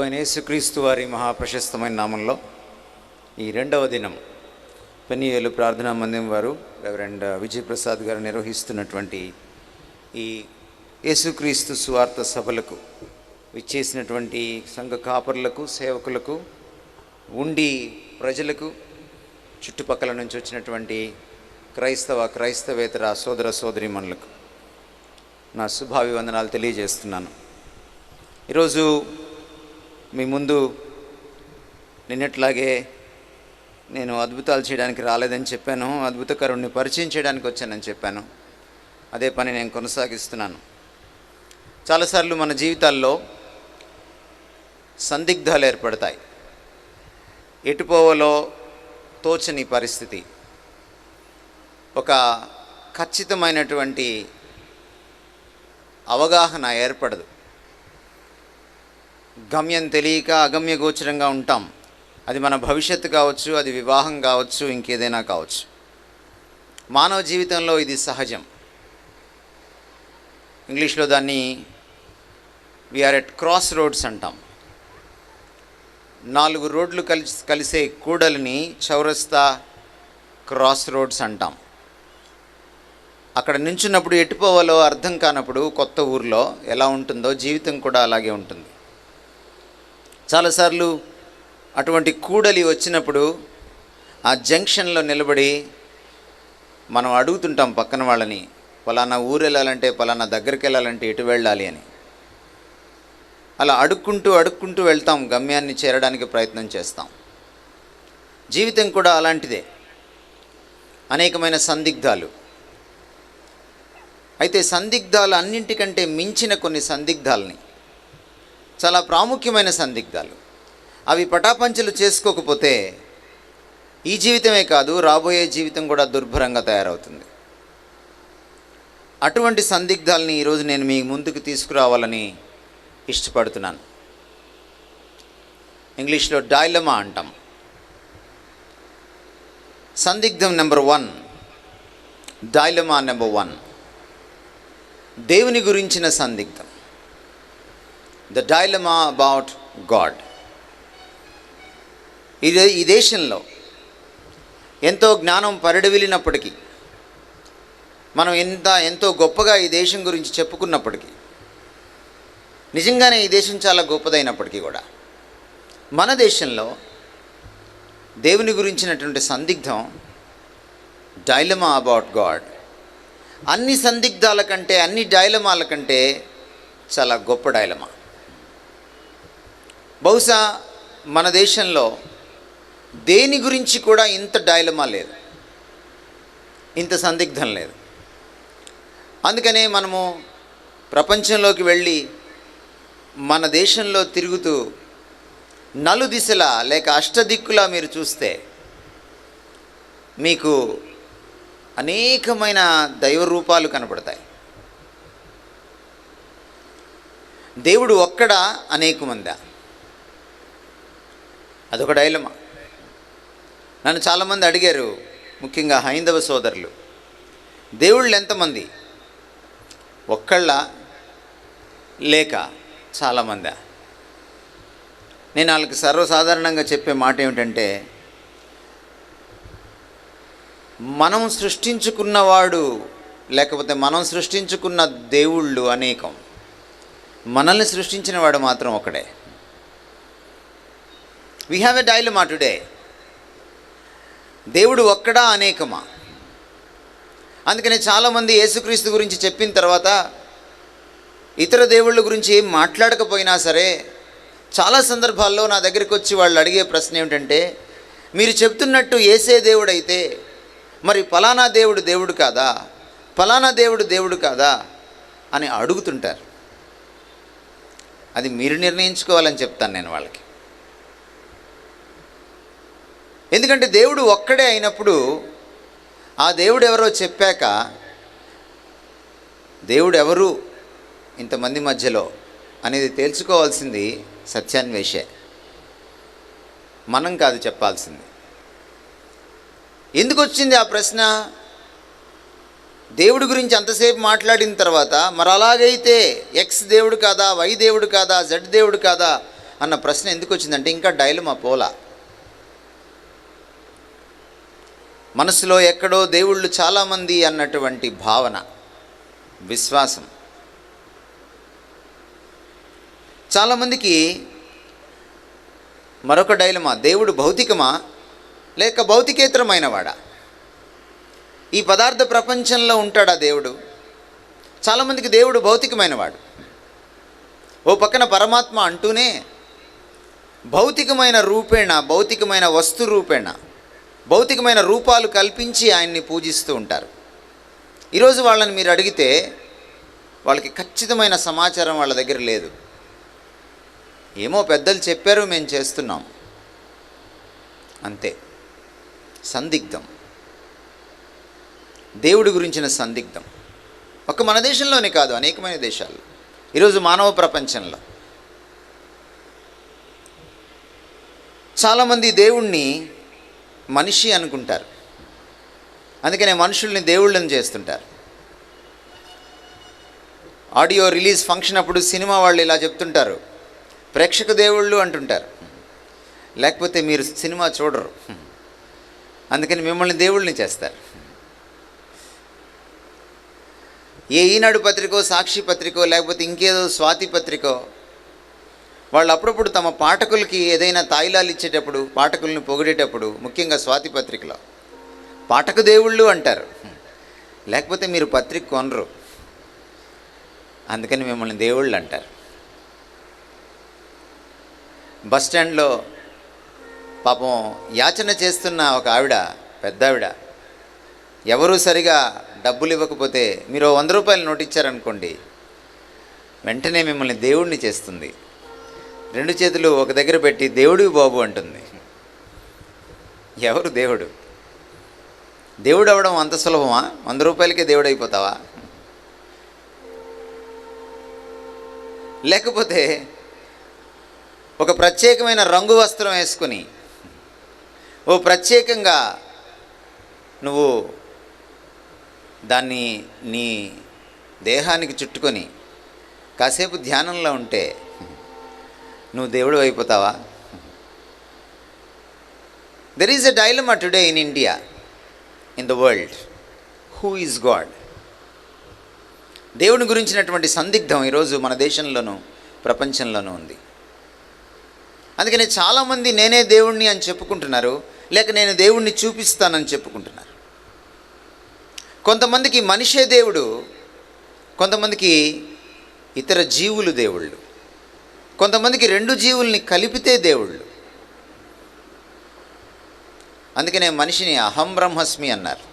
యేసుక్రీస్తు వారి మహాప్రశస్తమైన నామంలో ఈ రెండవ దినం పెనియేలు ప్రార్థనా మందిరం వారు రెవరెండ్ విజయప్రసాద్ గారు నిర్వహిస్తున్నటువంటి ఈ యేసుక్రీస్తు సువార్త సభలకు విచ్చేసినటువంటి సంఘ కాపరులకు, సేవకులకు, ఉండి ప్రజలకు, చుట్టుపక్కల నుంచి వచ్చినటువంటి క్రైస్తవేతర సోదర సోదరీమణులకు నా శుభాభివందనాలు తెలియజేస్తున్నాను. ఈరోజు మీ ముందు నిన్నట్లాగే నేను అద్భుతాలు చేయడానికి రాలేదని చెప్పాను, అద్భుతకరుణ్ణి పరిచయం చేయడానికి వచ్చానని చెప్పాను. అదే పని నేను కొనసాగిస్తున్నాను. చాలాసార్లు మన జీవితాల్లో సందిగ్ధాలు ఏర్పడతాయి. ఎటుపోవలో తోచని పరిస్థితి, ఒక ఖచ్చితమైనటువంటి అవగాహన ఏర్పడదు. గమ్యం తెలియక అగమ్య గోచరంగా ఉంటాం. అది మన భవిష్యత్తు కావచ్చు, అది వివాహం కావచ్చు, ఇంకేదైనా కావచ్చు. మానవ జీవితంలో ఇది సహజం. ఇంగ్లీష్లో దాన్ని వీఆర్ ఎట్ క్రాస్ రోడ్స్ అంటాం. 4 రోడ్లు కలిసే కూడలిని చౌరస్తా క్రాస్ రోడ్స్ అంటాం. అక్కడ నించున్నప్పుడు ఎటుపోవాలో అర్థం కానప్పుడు కొత్త ఊర్లో ఎలా ఉంటుందో జీవితం కూడా అలాగే ఉంటుంది. చాలాసార్లు అటువంటి కూడలి వచ్చినప్పుడు ఆ జంక్షన్లో నిలబడి మనం అడుగుతుంటాం పక్కన వాళ్ళని, పలానా ఊరు వెళ్ళాలంటే, పలానా దగ్గరికి వెళ్ళాలంటే ఎటు వెళ్ళాలి అని. అలా అడుక్కుంటూ వెళ్తాం, గమ్యాన్ని చేరడానికి ప్రయత్నం చేస్తాం. జీవితం కూడా అలాంటిదే, అనేకమైన సందిగ్ధాలు. అయితే సందిగ్ధాలు అన్నింటికంటే మించిన కొన్ని సందిగ్ధాలని, చాలా ప్రాముఖ్యమైన సందిగ్ధాలు, అవి పటాపంచలు చేసుకోకపోతే ఈ జీవితమే కాదు, రాబోయే జీవితం కూడా దుర్భరంగా తయారవుతుంది. అటువంటి సందిగ్ధాలని ఈరోజు నేను మీ ముందుకు తీసుకురావాలని ఇష్టపడుతున్నాను. ఇంగ్లీష్లో డైలమా అంటాం. సందిగ్ధం నెంబర్ 1, డైలమా నెంబర్ 1, దేవుని గురించిన సందిగ్ధం. The dilemma about God. ఈ దేశంలో ఎంతో జ్ఞానం పరిడవిలినప్పటికీ, మనం ఎంతో గొప్పగా ఈ దేశం గురించి చెప్పుకున్నప్పటికీ, నిజంగానే ఈ దేశం చాలా గొప్పదైనప్పటికీ కూడా మన దేశంలో దేవుని గురించినటువంటి సందిగ్ధం, డైలమా అబౌట్ గాడ్, అన్ని సందిగ్ధాల కంటే, అన్ని డైలమాల కంటే చాలా గొప్ప డైలమా. బహుశా మన దేశంలో దేని గురించి కూడా ఇంత డైలమా లేదు, ఇంత సందిగ్ధం లేదు. అందుకనే మనము ప్రపంచంలోకి వెళ్ళి మన దేశంలో తిరుగుతూ నలుదిశలా లేక అష్టదిక్కులా మీరు చూస్తే మీకు అనేకమైన దైవ రూపాలు కనపడతాయి. దేవుడు ఒక్కడా, అనేక మందా? అదొక డైలమా. నన్ను చాలామంది అడిగారు, ముఖ్యంగా హైందవ సోదరులు, దేవుళ్ళు ఎంతమంది? ఒక్కళ్ళ లేక చాలామందా? నేను వాళ్ళకి సర్వసాధారణంగా చెప్పే మాట ఏమిటంటే, మనం సృష్టించుకున్నవాడు లేకపోతే మనం సృష్టించుకున్న దేవుళ్ళు అనేకం, మనల్ని సృష్టించిన వాడు మాత్రం ఒకడే. We have a dilemma today. దేవుడు ఒక్కడా, అనేకమా? అందుకనే చాలామంది యేసుక్రీస్తు గురించి చెప్పిన తర్వాత ఇతర దేవుళ్ళ గురించి ఏం మాట్లాడకపోయినా సరే, చాలా సందర్భాల్లో నా దగ్గరికి వచ్చి వాళ్ళు అడిగే ప్రశ్న ఏమిటంటే, మీరు చెప్తున్నట్టు యేసే దేవుడైతే మరి పలానా దేవుడు దేవుడు కాదా, పలానా దేవుడు దేవుడు కాదా అని అడుగుతుంటారు. అది మీరు నిర్ణయించుకోవాలని చెప్తాను నేను వాళ్ళకి. ఎందుకంటే దేవుడు ఒక్కడే అయినప్పుడు ఆ దేవుడు ఎవరో చెప్పాక, దేవుడు ఎవరు ఇంతమంది మధ్యలో అనేది తెలుసుకోవాల్సింది సత్యాన్వేషే, మనం కాదు చెప్పాల్సింది. ఎందుకు వచ్చింది ఆ ప్రశ్న? దేవుడి గురించి అంతసేపు మాట్లాడిన తర్వాత మరి అలాగైతే ఎక్స్ దేవుడు కాదా, వై దేవుడు కాదా, జెడ్ దేవుడు కాదా అన్న ప్రశ్న ఎందుకు వచ్చిందంటే ఇంకా డైలమా పోలా. మనసులో ఎక్కడో దేవుళ్ళు చాలామంది అన్నటువంటి భావన, విశ్వాసం. చాలామందికి మరొక డైలమా, దేవుడు భౌతికమా లేక భౌతికేతరమైనవాడా? ఈ పదార్థ ప్రపంచంలో ఉంటాడా దేవుడు? చాలామందికి దేవుడు భౌతికమైనవాడు. ఓ పక్కన పరమాత్మ అంటూనే భౌతికమైన రూపేణ, భౌతికమైన వస్తు రూపేణ, భౌతికమైన రూపాలు కల్పించి ఆయన్ని పూజిస్తూ ఉంటారు. ఈరోజు వాళ్ళని మీరు అడిగితే వాళ్ళకి ఖచ్చితమైన సమాచారం వాళ్ళ దగ్గర లేదు. ఏమో పెద్దలు చెప్పారు, మేము చేస్తున్నాం అంతే. సందిగ్ధం, దేవుడి గురించిన సందిగ్ధం. ఒక్క మన దేశంలోనే కాదు, అనేకమైన దేశాల్లో, ఈరోజు మానవ ప్రపంచంలో చాలామంది దేవుణ్ణి మనిషి అనుకుంటారు. అందుకనే మనుషుల్ని దేవుళ్ళని చేస్తుంటారు. ఆడియో రిలీజ్ ఫంక్షన్ అప్పుడు సినిమా వాళ్ళు ఇలా చెప్తుంటారు, ప్రేక్షక దేవుళ్ళు అంటుంటారు. లేకపోతే మీరు సినిమా చూడరు, అందుకని మిమ్మల్ని దేవుళ్ళని చేస్తారు. ఏ ఈనాడు పత్రికో, సాక్షి పత్రికో, లేకపోతే ఇంకేదో స్వాతి పత్రికో, వాళ్ళు అప్పుడప్పుడు తమ పాఠకులకి ఏదైనా తాయిలాలు ఇచ్చేటప్పుడు, పాఠకుల్ని పొగిడేటప్పుడు, ముఖ్యంగా స్వాతి పత్రికలో పాఠక దేవుళ్ళు అంటారు. లేకపోతే మీరు పత్రిక కొనరు, అందుకని మిమ్మల్ని దేవుళ్ళు అంటారు. బస్ స్టాండ్లో పాపం యాచన చేస్తున్న ఒక ఆవిడ, పెద్ద ఆవిడ, ఎవరూ సరిగా డబ్బులు ఇవ్వకపోతే మీరు 100 రూపాయలు నోటు ఇచ్చారనుకోండి, వెంటనే మిమ్మల్ని దేవుడిని చేస్తుంది. 2 చేతులు ఒక దగ్గర పెట్టి దేవుడివి బాబు అంటుంది. ఎవరు దేవుడు? దేవుడు అవ్వడం అంత సులభమా? 100 రూపాయలకే దేవుడు అయిపోతావా? లేకపోతే ఒక ప్రత్యేకమైన రంగు వస్త్రం వేసుకొని, ఓ ప్రత్యేకంగా నువ్వు దాన్ని నీ దేహానికి చుట్టుకొని కాసేపు ధ్యానంలో ఉంటే నువ్వు దేవుడు అయిపోతావా? There is a dilemma today in India, in the world. Who is God? దేవుని గురించినటువంటి సందిగ్ధం ఈరోజు మన దేశంలోనూ ప్రపంచంలోనూ ఉంది. అందుకని చాలామంది నేనే దేవుణ్ణి అని చెప్పుకుంటున్నారు, లేక నేను దేవుణ్ణి చూపిస్తానని చెప్పుకుంటున్నారు. కొంతమందికి మనిషే దేవుడు, కొంతమందికి ఇతర జీవులు దేవుళ్ళు, కొంతమందికి 2 జీవుల్ని కలిపితే దేవుళ్ళు. అందుకనే మనిషిని అహం బ్రహ్మస్మి అన్నారు.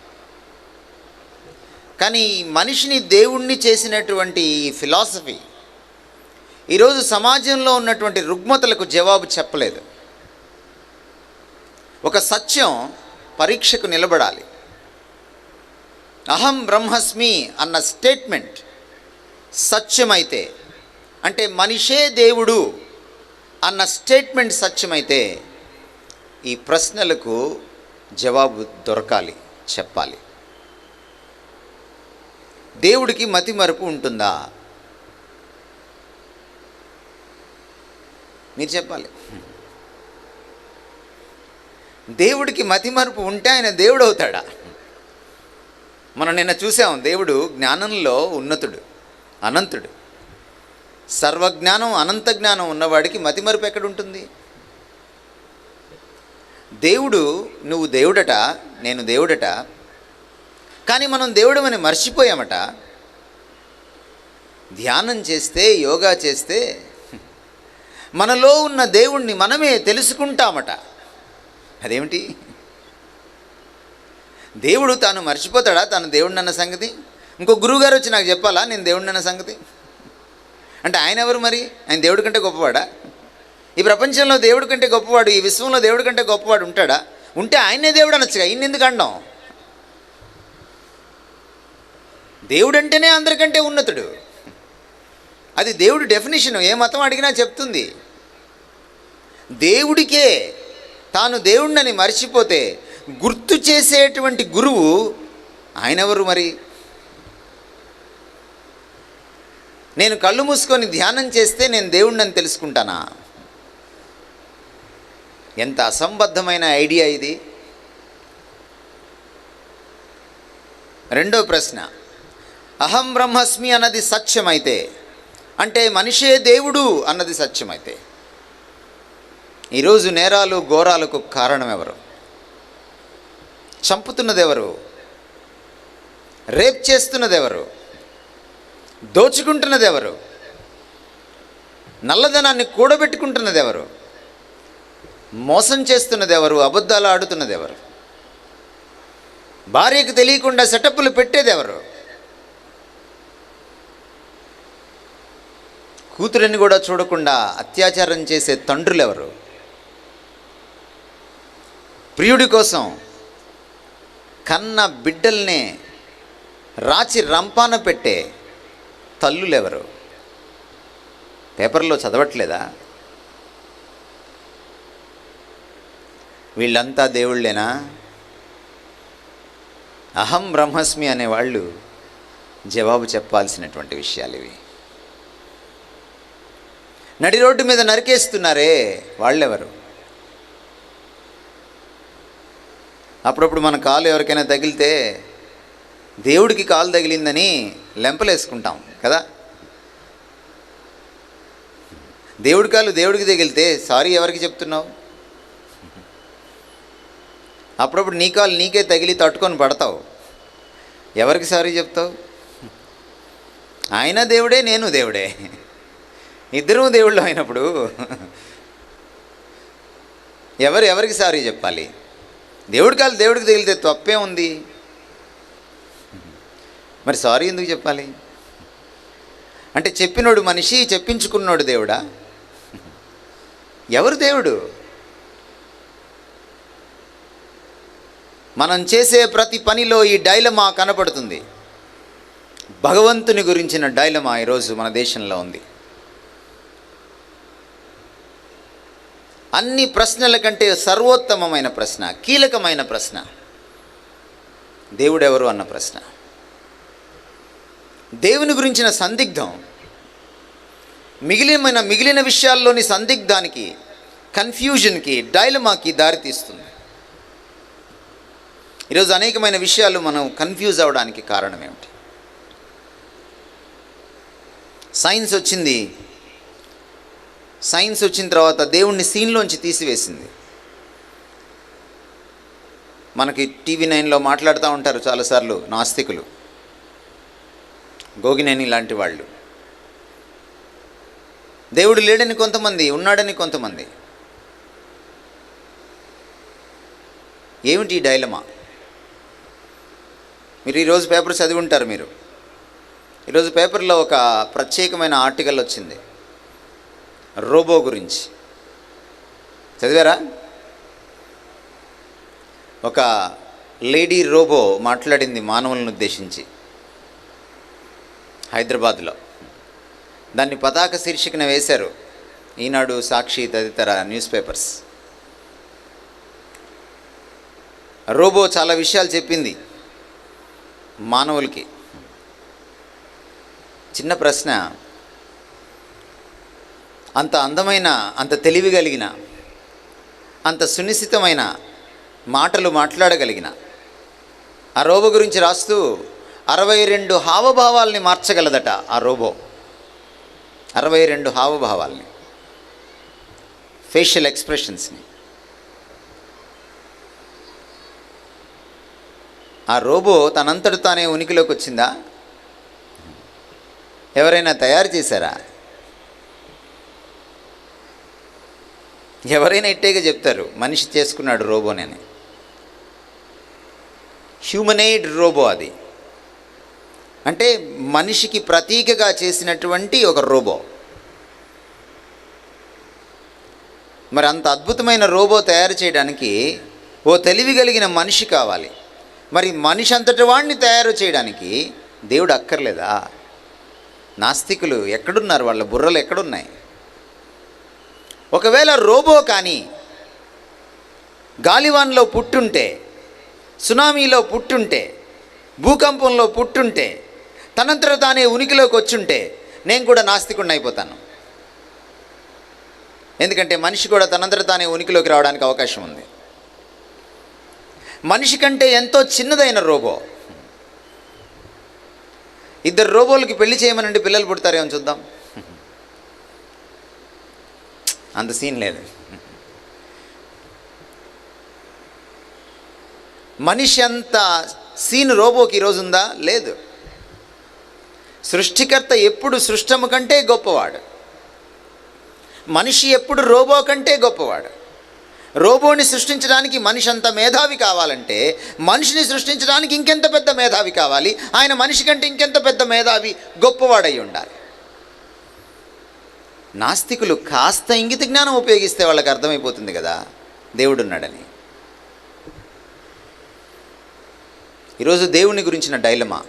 కానీ మనిషిని దేవుణ్ణి చేసినటువంటి ఈ ఫిలాసఫీ ఈరోజు సమాజంలో ఉన్నటువంటి రుగ్మతలకు జవాబు చెప్పలేదు. ఒక సత్యం పరీక్షకు నిలబడాలి. అహం బ్రహ్మస్మి అన్న స్టేట్మెంట్ సత్యమైతే, అంటే మనిషే దేవుడు అన్న స్టేట్మెంట్ సత్యమైతే, ఈ ప్రశ్నలకు జవాబు దొరకాలి, చెప్పాలి. దేవుడికి మతిమరుపు ఉంటుందా? మీరు చెప్పాలి. దేవుడికి మతిమరుపు ఉంటే ఆయన దేవుడు అవుతాడా? మనం నిన్న చూసాం, దేవుడు జ్ఞానంలో ఉన్నతుడు, అనంతుడు. సర్వజ్ఞానం, అనంత జ్ఞానం ఉన్నవాడికి మతిమరుపు ఎక్కడుంటుంది? దేవుడు, నువ్వు దేవుడట, నేను దేవుడట, కానీ మనం దేవుడమని మర్చిపోయామట. ధ్యానం చేస్తే, యోగా చేస్తే మనలో ఉన్న దేవుణ్ణి మనమే తెలుసుకుంటామట. అదేమిటి? దేవుడు తాను మర్చిపోతాడా తాను దేవుడిని అన్న సంగతి? ఇంకో గురువుగారు వచ్చి నాకు చెప్పాలా నేను దేవుడిని అన్న సంగతి? అంటే ఆయన ఎవరు మరి? ఆయన దేవుడి కంటే గొప్పవాడా? ఈ ప్రపంచంలో దేవుడి కంటే గొప్పవాడు, ఈ విశ్వంలో దేవుడి కంటే గొప్పవాడు ఉంటాడా? ఉంటే ఆయనే దేవుడు అనొచ్చుగా, ఈయన ఎందుకు అండం? దేవుడు అంటేనే అందరికంటే ఉన్నతుడు. అది దేవుడి డెఫినేషన్. ఏ మతం అడిగినా చెప్తుంది. దేవుడికే తాను దేవుడిని మర్చిపోతే గుర్తు చేసేటువంటి గురువు ఆయన ఎవరు మరి? నేను కళ్ళు మూసుకొని ధ్యానం చేస్తే నేను దేవుడిని తెలుసుకుంటానా? ఎంత అసంబద్ధమైన ఐడియా ఇది. రెండో ప్రశ్న, అహం బ్రహ్మస్మి అన్నది సత్యమైతే, అంటే మనిషే దేవుడు అన్నది సత్యమైతే, ఈరోజు నేరాలు ఘోరాలకు కారణం ఎవరు? చంపుతున్నది ఎవరు? రేప్ చేస్తున్నది ఎవరు? దోచుకుంటున్నది ఎవరు? నల్లధనాన్ని కూడబెట్టుకుంటున్నది ఎవరు? మోసం చేస్తున్నది ఎవరు? అబద్ధాలు ఆడుతున్నది ఎవరు? భార్యకు తెలియకుండా సెటప్పులు పెట్టేది ఎవరు? కూతురిని కూడా చూడకుండా అత్యాచారం చేసే తండ్రులు ఎవరు? ప్రియుడి కోసం కన్న బిడ్డల్నే రాచి రంపాన పెట్టే తల్లులెవరు? పేపర్లో చదవట్లేదా? వీళ్ళంతా దేవుళ్ళేనా? అహం బ్రహ్మస్మి అనేవాళ్ళు జవాబు చెప్పాల్సినటువంటి విషయాలు ఇవి. నడి రోడ్డు మీద నరికేస్తున్నారే, వాళ్ళెవరు? అప్పుడప్పుడు మన కాలు ఎవరికైనా తగిలితే దేవుడికి కాలు తగిలిందని లెంపలేసుకుంటాం కదా. దేవుడి కాలు దేవుడికి తగిలితే సారీ ఎవరికి చెప్తున్నావు? అప్పుడప్పుడు నీ కాలు నీకే తగిలి తట్టుకొని పడతావు, ఎవరికి సారీ చెప్తావు? ఆయన దేవుడే, నేను దేవుడే, ఇద్దరూ దేవుళ్ళు అయినప్పుడు ఎవరికి సారీ చెప్పాలి? దేవుడి కాలు దేవుడికి తగిలితే తప్పే ఉంది, మరి సారీ ఎందుకు చెప్పాలి? అంటే చెప్పినోడు మనిషి, చెప్పించుకున్నాడు దేవుడా? ఎవరు దేవుడు? మనం చేసే ప్రతి పనిలో ఈ డైలమా కనపడుతుంది. భగవంతుని గురించిన డైలమా ఈరోజు మన దేశంలో ఉంది. అన్ని ప్రశ్నల కంటే సర్వోత్తమమైన ప్రశ్న, కీలకమైన ప్రశ్న దేవుడెవరు అన్న ప్రశ్న. దేవుని గురించిన సందిగ్ధం మిగిలిన విషయాల్లోని సందిగ్ధానికి, కన్ఫ్యూజన్కి, డైలమాకి దారితీస్తుంది. ఈరోజు అనేకమైన విషయాలు మనం కన్ఫ్యూజ్ అవ్వడానికి కారణం ఏమిటి? సైన్స్ వచ్చిన తర్వాత దేవుణ్ణి సీన్లోంచి తీసివేసింది. మనకి టీవీ 9లో మాట్లాడుతూ ఉంటారు చాలాసార్లు నాస్తికులు, గోగినేని లాంటి వాళ్ళు. దేవుడు లేడని కొంతమంది, ఉన్నాడని కొంతమంది. ఏమిటి డైలమా? మీరు ఈరోజు పేపర్ చదివి ఉంటారు. ఈరోజు పేపర్లో ఒక ప్రత్యేకమైన ఆర్టికల్ వచ్చింది రోబో గురించి. చదివారా? ఒక లేడీ రోబో మాట్లాడింది మానవులను ఉద్దేశించి హైదరాబాద్లో. దాన్ని పతాక శీర్షికన వేశారు ఈనాడు, సాక్షి తదితర న్యూస్ పేపర్స్. రోబో చాలా విషయాలు చెప్పింది మానవులకి. చిన్న ప్రశ్న, అంత అందమైన, అంత తెలివి కలిగిన, అంత సునిశ్చితమైన మాటలు మాట్లాడగలిగిన ఆ రోబో గురించి రాస్తూ 62 హావభావాల్ని మార్చగలదట ఆ రోబో. 62 హావభావాల్ని, ఫేషియల్ ఎక్స్ప్రెషన్స్ని. ఆ రోబో తనంతట తానే ఉనికిలోకి వచ్చిందా? ఎవరైనా తయారు చేశారా? ఎవరైనా ఇట్టేగా చెప్తారు, మనిషి చేసుకున్నాడు రోబోనని. హ్యూమనైడ్ రోబో అది, అంటే మనిషికి ప్రతీకగా చేసినటువంటి ఒక రోబో. మరి అంత అద్భుతమైన రోబో తయారు చేయడానికి ఓ తెలివి కలిగిన మనిషి కావాలి. మరి మనిషి అంతటి వాడిని తయారు చేయడానికి దేవుడు అక్కర్లేదా? నాస్తికులు ఎక్కడున్నారు? వాళ్ళ బుర్రలు ఎక్కడున్నాయి? ఒకవేళ రోబో కానీ గాలివాన్లో పుట్టుంటే, సునామీలో పుట్టుంటే, భూకంపంలో పుట్టుంటే, తనంతట తానే ఉనికిలోకి వచ్చుంటే నేను కూడా నాస్తికుడిని అయిపోతాను. ఎందుకంటే మనిషి కూడా తనంతట తానే ఉనికిలోకి రావడానికి అవకాశం ఉంది. మనిషి కంటే ఎంతో చిన్నదైన రోబో. ఇద్దరు రోబోలకి పెళ్లి చేయమనండి, పిల్లలు పుడతారేమో చూద్దాం. అంత సీన్ లేదు. మనిషి అంత సీన్ రోబోకి ఈరోజు ఉందా? లేదు. సృష్టికర్త ఎప్పుడు సృష్టము కంటే గొప్పవాడు. మనిషి ఎప్పుడు రోబో కంటే గొప్పవాడు. రోబోని సృష్టించడానికి మనిషి అంత మేధావి కావాలంటే మనిషిని సృష్టించడానికి ఇంకెంత పెద్ద మేధావి కావాలి? ఆయన మనిషి కంటే ఇంకెంత పెద్ద మేధావి, గొప్పవాడై ఉండాలి. నాస్తికులు కాస్త ఇంగిత జ్ఞానం ఉపయోగిస్తే వాళ్ళకి అర్థమైపోతుంది కదా దేవుడున్నాడని. ఈరోజు దేవుని గురించిన డైలమా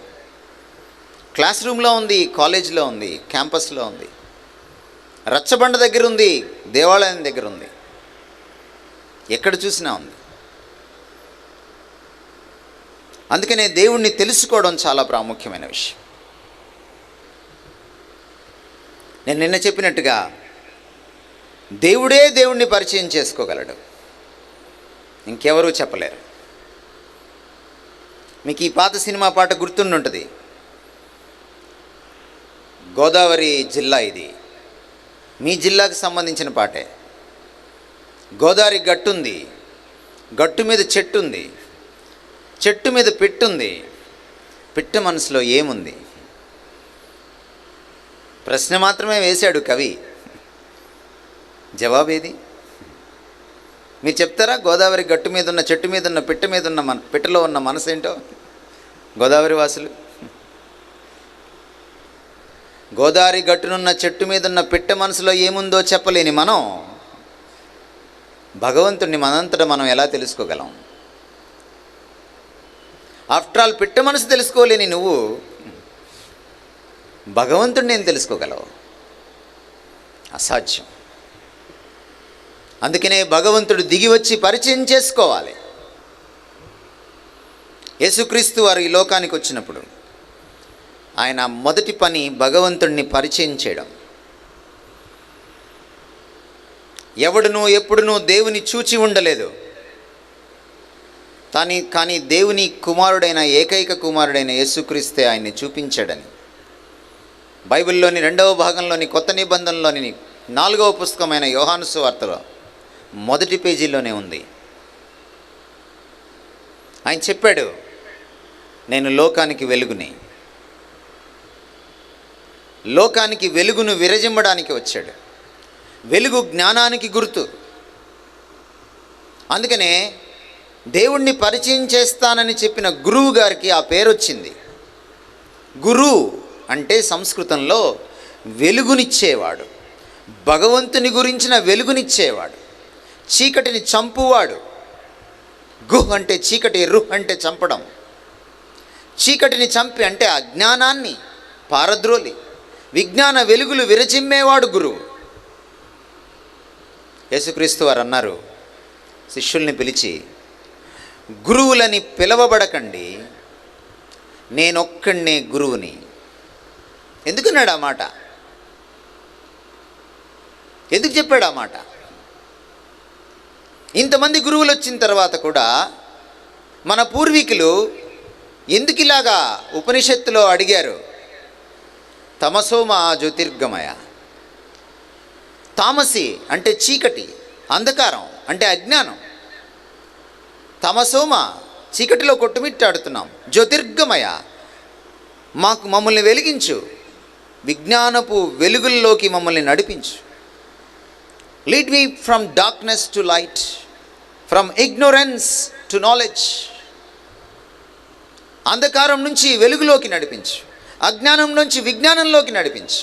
క్లాస్ రూమ్లో ఉంది, కాలేజీలో ఉంది, క్యాంపస్లో ఉంది, రచ్చబండ దగ్గర ఉంది, దేవాలయం దగ్గర ఉంది, ఎక్కడ చూసినా ఉంది. అందుకనే దేవుణ్ణి తెలుసుకోవడం చాలా ప్రాముఖ్యమైన విషయం. నేను నిన్న చెప్పినట్టుగా దేవుడే దేవుణ్ణి పరిచయం చేసుకోగలడు, ఇంకెవరూ చెప్పలేరు. మీకు ఈ పాత సినిమా పాట గుర్తుండుంటుంది. గోదావరి జిల్లా ఇది, మీ జిల్లాకు సంబంధించిన పాటే. గోదావరి గట్టుంది, గట్టు మీద చెట్టు ఉంది, చెట్టు మీద పెట్టుంది, పిట్ట మనసులో ఏముంది? ప్రశ్న మాత్రమే వేశాడు కవి, జవాబేది? మీరు చెప్తారా? గోదావరి గట్టు మీద ఉన్న, చెట్టు మీద ఉన్న, పిట్ట మీద ఉన్న, పిట్టలో ఉన్న మనసు ఏంటో గోదావరి వాసులు? గోదావరి గట్టునున్న, చెట్టు మీద ఉన్న పిట్ట మనసులో ఏముందో చెప్పలేని మనం భగవంతుడిని మనంతటా మనం ఎలా తెలుసుకోగలం? ఆఫ్టర్ ఆల్ పిట్ట మనసు తెలుసుకోలేని నువ్వు భగవంతుడిని ఏం తెలుసుకోగలవు? అసాధ్యం. అందుకనే భగవంతుడు దిగి వచ్చి పరిచయం చేసుకోవాలి. యేసుక్రీస్తు వారు ఈ లోకానికి వచ్చినప్పుడు ఆయన మొదటి పని భగవంతుడిని పరిచయం చేయడం. ఎవడునూ ఎప్పుడునూ దేవుని చూచి ఉండలేదు, కానీ దేవుని కుమారుడైన, ఏకైక కుమారుడైన యేసుక్రీస్తే ఆయన్ని చూపించాడని బైబిల్లోని 2వ భాగంలోని కొత్త నిబంధనలోని 4వ పుస్తకమైన యోహాను సువార్తలో మొదటి పేజీలోనే ఉంది. ఆయన చెప్పాడు, నేను లోకానికి వెలుగుని. లోకానికి వెలుగును విరజిమ్మడానికి వచ్చాడు. వెలుగు జ్ఞానానికి గుర్తు. అందుకనే దేవుణ్ణి పరిచయం చేస్తానని చెప్పిన గురువు గారికి ఆ పేరు వచ్చింది. గురు అంటే సంస్కృతంలో వెలుగునిచ్చేవాడు, భగవంతుని గురించిన వెలుగునిచ్చేవాడు, చీకటిని చంపువాడు. గుహ్ అంటే చీకటి, రుహ్ అంటే చంపడం. చీకటిని చంపి అంటే అజ్ఞానాన్ని పారద్రోలి విజ్ఞాన వెలుగులు విరచిమ్మేవాడు గురువు. యేసుక్రీస్తు వారు అన్నారు శిష్యుల్ని పిలిచి, గురువులని పిలవబడకండి, నేనొక్కడినే గురువుని. ఎందుకన్నాడు ఆ మాట? ఎందుకు చెప్పాడు ఆ మాట? ఇంతమంది గురువులు వచ్చిన తర్వాత కూడా మన పూర్వీకులు ఎందుకు ఇలాగా ఉపనిషత్తులో అడిగారు? తమసోమ జ్యోతిర్గమయ. తామసి అంటే చీకటి, అంధకారం అంటే అజ్ఞానం. తమసోమ చీకటిలో కొట్టుమిట్టాడుతున్నాం. జ్యోతిర్గమయ మమ్మల్ని వెలిగించు, విజ్ఞానపు వెలుగుల్లోకి మమ్మల్ని నడిపించు. Lead me from darkness to light, from ignorance to knowledge. అంధకారం నుంచి వెలుగులోకి నడిపించు, అజ్ఞానం నుంచి విజ్ఞానంలోకి నడిపించు.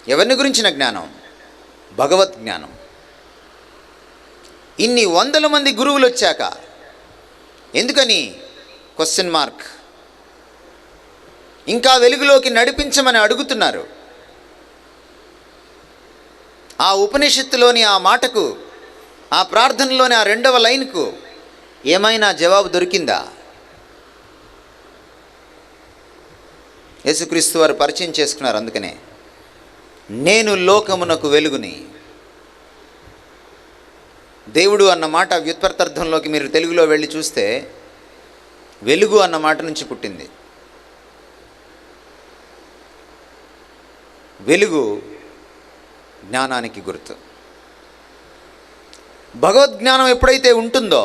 ఎవరిని గురించిన జ్ఞానం? భగవత్ జ్ఞానం. ఇన్ని 100 మంది గురువులు వచ్చాక ఎందుకని క్వశ్చన్ మార్క్? ఇంకా వెలుగులోకి నడిపించమని అడుగుతున్నారు. ఆ ఉపనిషత్తులోని ఆ మాటకు, ఆ ప్రార్థనలోని ఆ 2వ లైన్కు ఏమైనా జవాబు దొరికిందా? యేసుక్రీస్తు వారు పరిచయం చేసుకున్నారు. అందుకనే నేను లోకమునకు వెలుగుని. దేవుడు అన్న మాట వ్యుత్పత్తార్థంలోకి మీరు తెలుగులో వెళ్ళి చూస్తే వెలుగు అన్న మాట నుంచి పుట్టింది. వెలుగు జ్ఞానానికి గుర్తు. భగవద్జ్ఞానం ఎప్పుడైతే ఉంటుందో,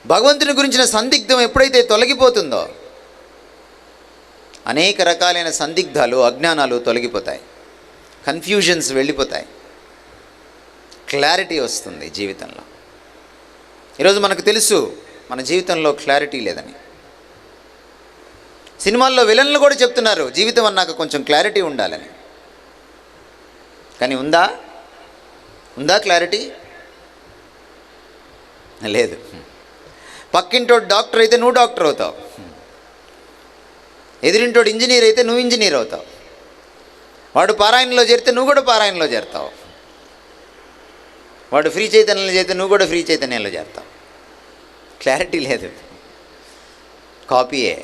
భగవంతుని గురించిన సందిగ్ధం ఎప్పుడైతే తొలగిపోతుందో, అనేక రకాలైన సందిగ్ధాలు, అజ్ఞానాలు తొలగిపోతాయి, కన్ఫ్యూజన్స్ వెళ్ళిపోతాయి, క్లారిటీ వస్తుంది జీవితంలో. ఈరోజు మనకు తెలుసు మన జీవితంలో క్లారిటీ లేదని. సినిమాల్లో విలన్లు కూడా చెప్తున్నారు జీవితం అన్నాక కొంచెం క్లారిటీ ఉండాలని. కానీ ఉందా క్లారిటీ? లేదు. పక్కింటోడు డాక్టర్ అయితే నువ్వు డాక్టర్ అవుతావు, ఎదిరింటోడు ఇంజనీర్ అయితే నువ్వు ఇంజనీర్ అవుతావు, వాడు పారాయణలో చేరితే నువ్వు కూడా పారాయణలో చేరుతావు, వాడు ఫ్రీ చైతన్యంలో చేరితే నువ్వు కూడా ఫ్రీ చైతన్యంలో చేరుతావు. క్లారిటీ లేదు, కాపీయే.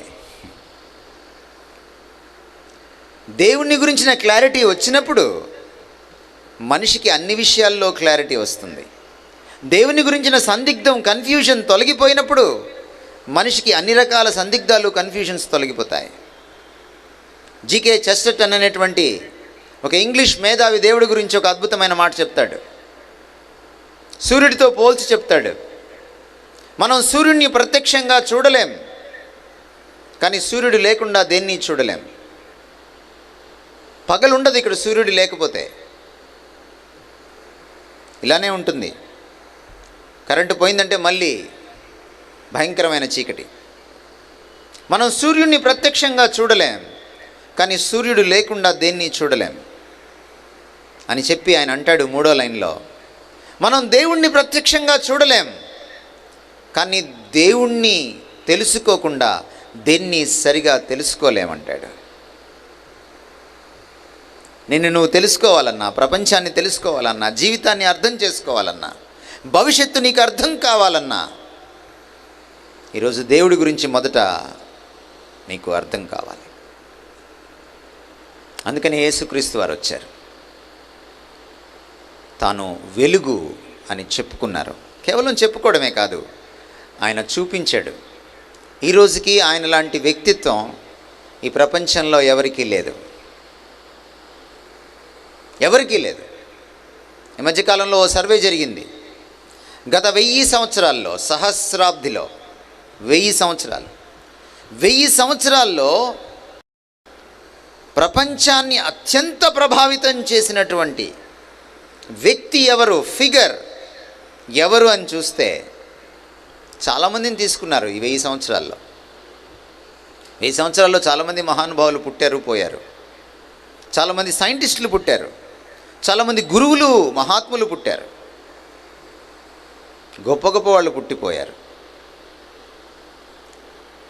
దేవుని గురించిన క్లారిటీ వచ్చినప్పుడు మనిషికి అన్ని విషయాల్లో క్లారిటీ వస్తుంది. దేవుని గురించిన సందిగ్ధం, కన్ఫ్యూజన్ తొలగిపోయినప్పుడు మనిషికి అన్ని రకాల సందిగ్ధాలు, కన్ఫ్యూజన్స్ తొలగిపోతాయి. జీకే చెస్టర్టన్ అనేటువంటి ఒక ఇంగ్లీష్ మేధావి దేవుడి గురించి ఒక అద్భుతమైన మాట చెప్తాడు. సూర్యుడితో పోల్చి చెప్తాడు. మనం సూర్యుడిని ప్రత్యక్షంగా చూడలేం, కానీ సూర్యుడు లేకుండా దేన్ని చూడలేం. పగలుండదు ఇక్కడ సూర్యుడు లేకపోతే. ఇలానే ఉంటుంది. కరెంటు పోయిందంటే మళ్ళీ భయంకరమైన చీకటి. మనం సూర్యుడిని ప్రత్యక్షంగా చూడలేం, కానీ సూర్యుడు లేకుండా దేన్ని చూడలేం అని చెప్పి ఆయన అంటాడు 3వ లైన్లో, మనం దేవుణ్ణి ప్రత్యక్షంగా చూడలేం, కానీ దేవుణ్ణి తెలుసుకోకుండా దేన్ని సరిగా తెలుసుకోలేమంటాడు. నిన్ను నువ్వు తెలుసుకోవాలన్నా, ప్రపంచాన్ని తెలుసుకోవాలన్నా, జీవితాన్ని అర్థం చేసుకోవాలన్నా, భవిష్యత్తు నీకు అర్థం కావాలన్నా, ఈరోజు దేవుడి గురించి మొదట నీకు అర్థం కావాలి. అందుకని యేసుక్రీస్తు వారు వచ్చారు. తాను వెలుగు అని చెప్పుకున్నారు. కేవలం చెప్పుకోవడమే కాదు, ఆయన చూపించాడు. ఈరోజుకి ఆయన లాంటి వ్యక్తిత్వం ఈ ప్రపంచంలో ఎవరికీ లేదు, ఎవరికీ లేదు. ఈ మధ్యకాలంలో ఓ సర్వే జరిగింది. గత 1000 సంవత్సరాల్లో, సహస్రాబ్దిలో 1000 సంవత్సరాల్లో ప్రపంచాన్ని అత్యంత ప్రభావితం చేసినటువంటి వ్యక్తి ఎవరు, ఫిగర్ ఎవరు అని చూస్తే చాలామందిని తీసుకున్నారు. ఈ 1000 సంవత్సరాల్లో 1000 సంవత్సరాల్లో చాలామంది మహానుభావులు పుట్టారు, పోయారు. చాలామంది సైంటిస్టులు పుట్టారు, చాలామంది గురువులు, మహాత్ములు పుట్టారు, గొప్ప గొప్ప వాళ్ళు పుట్టిపోయారు.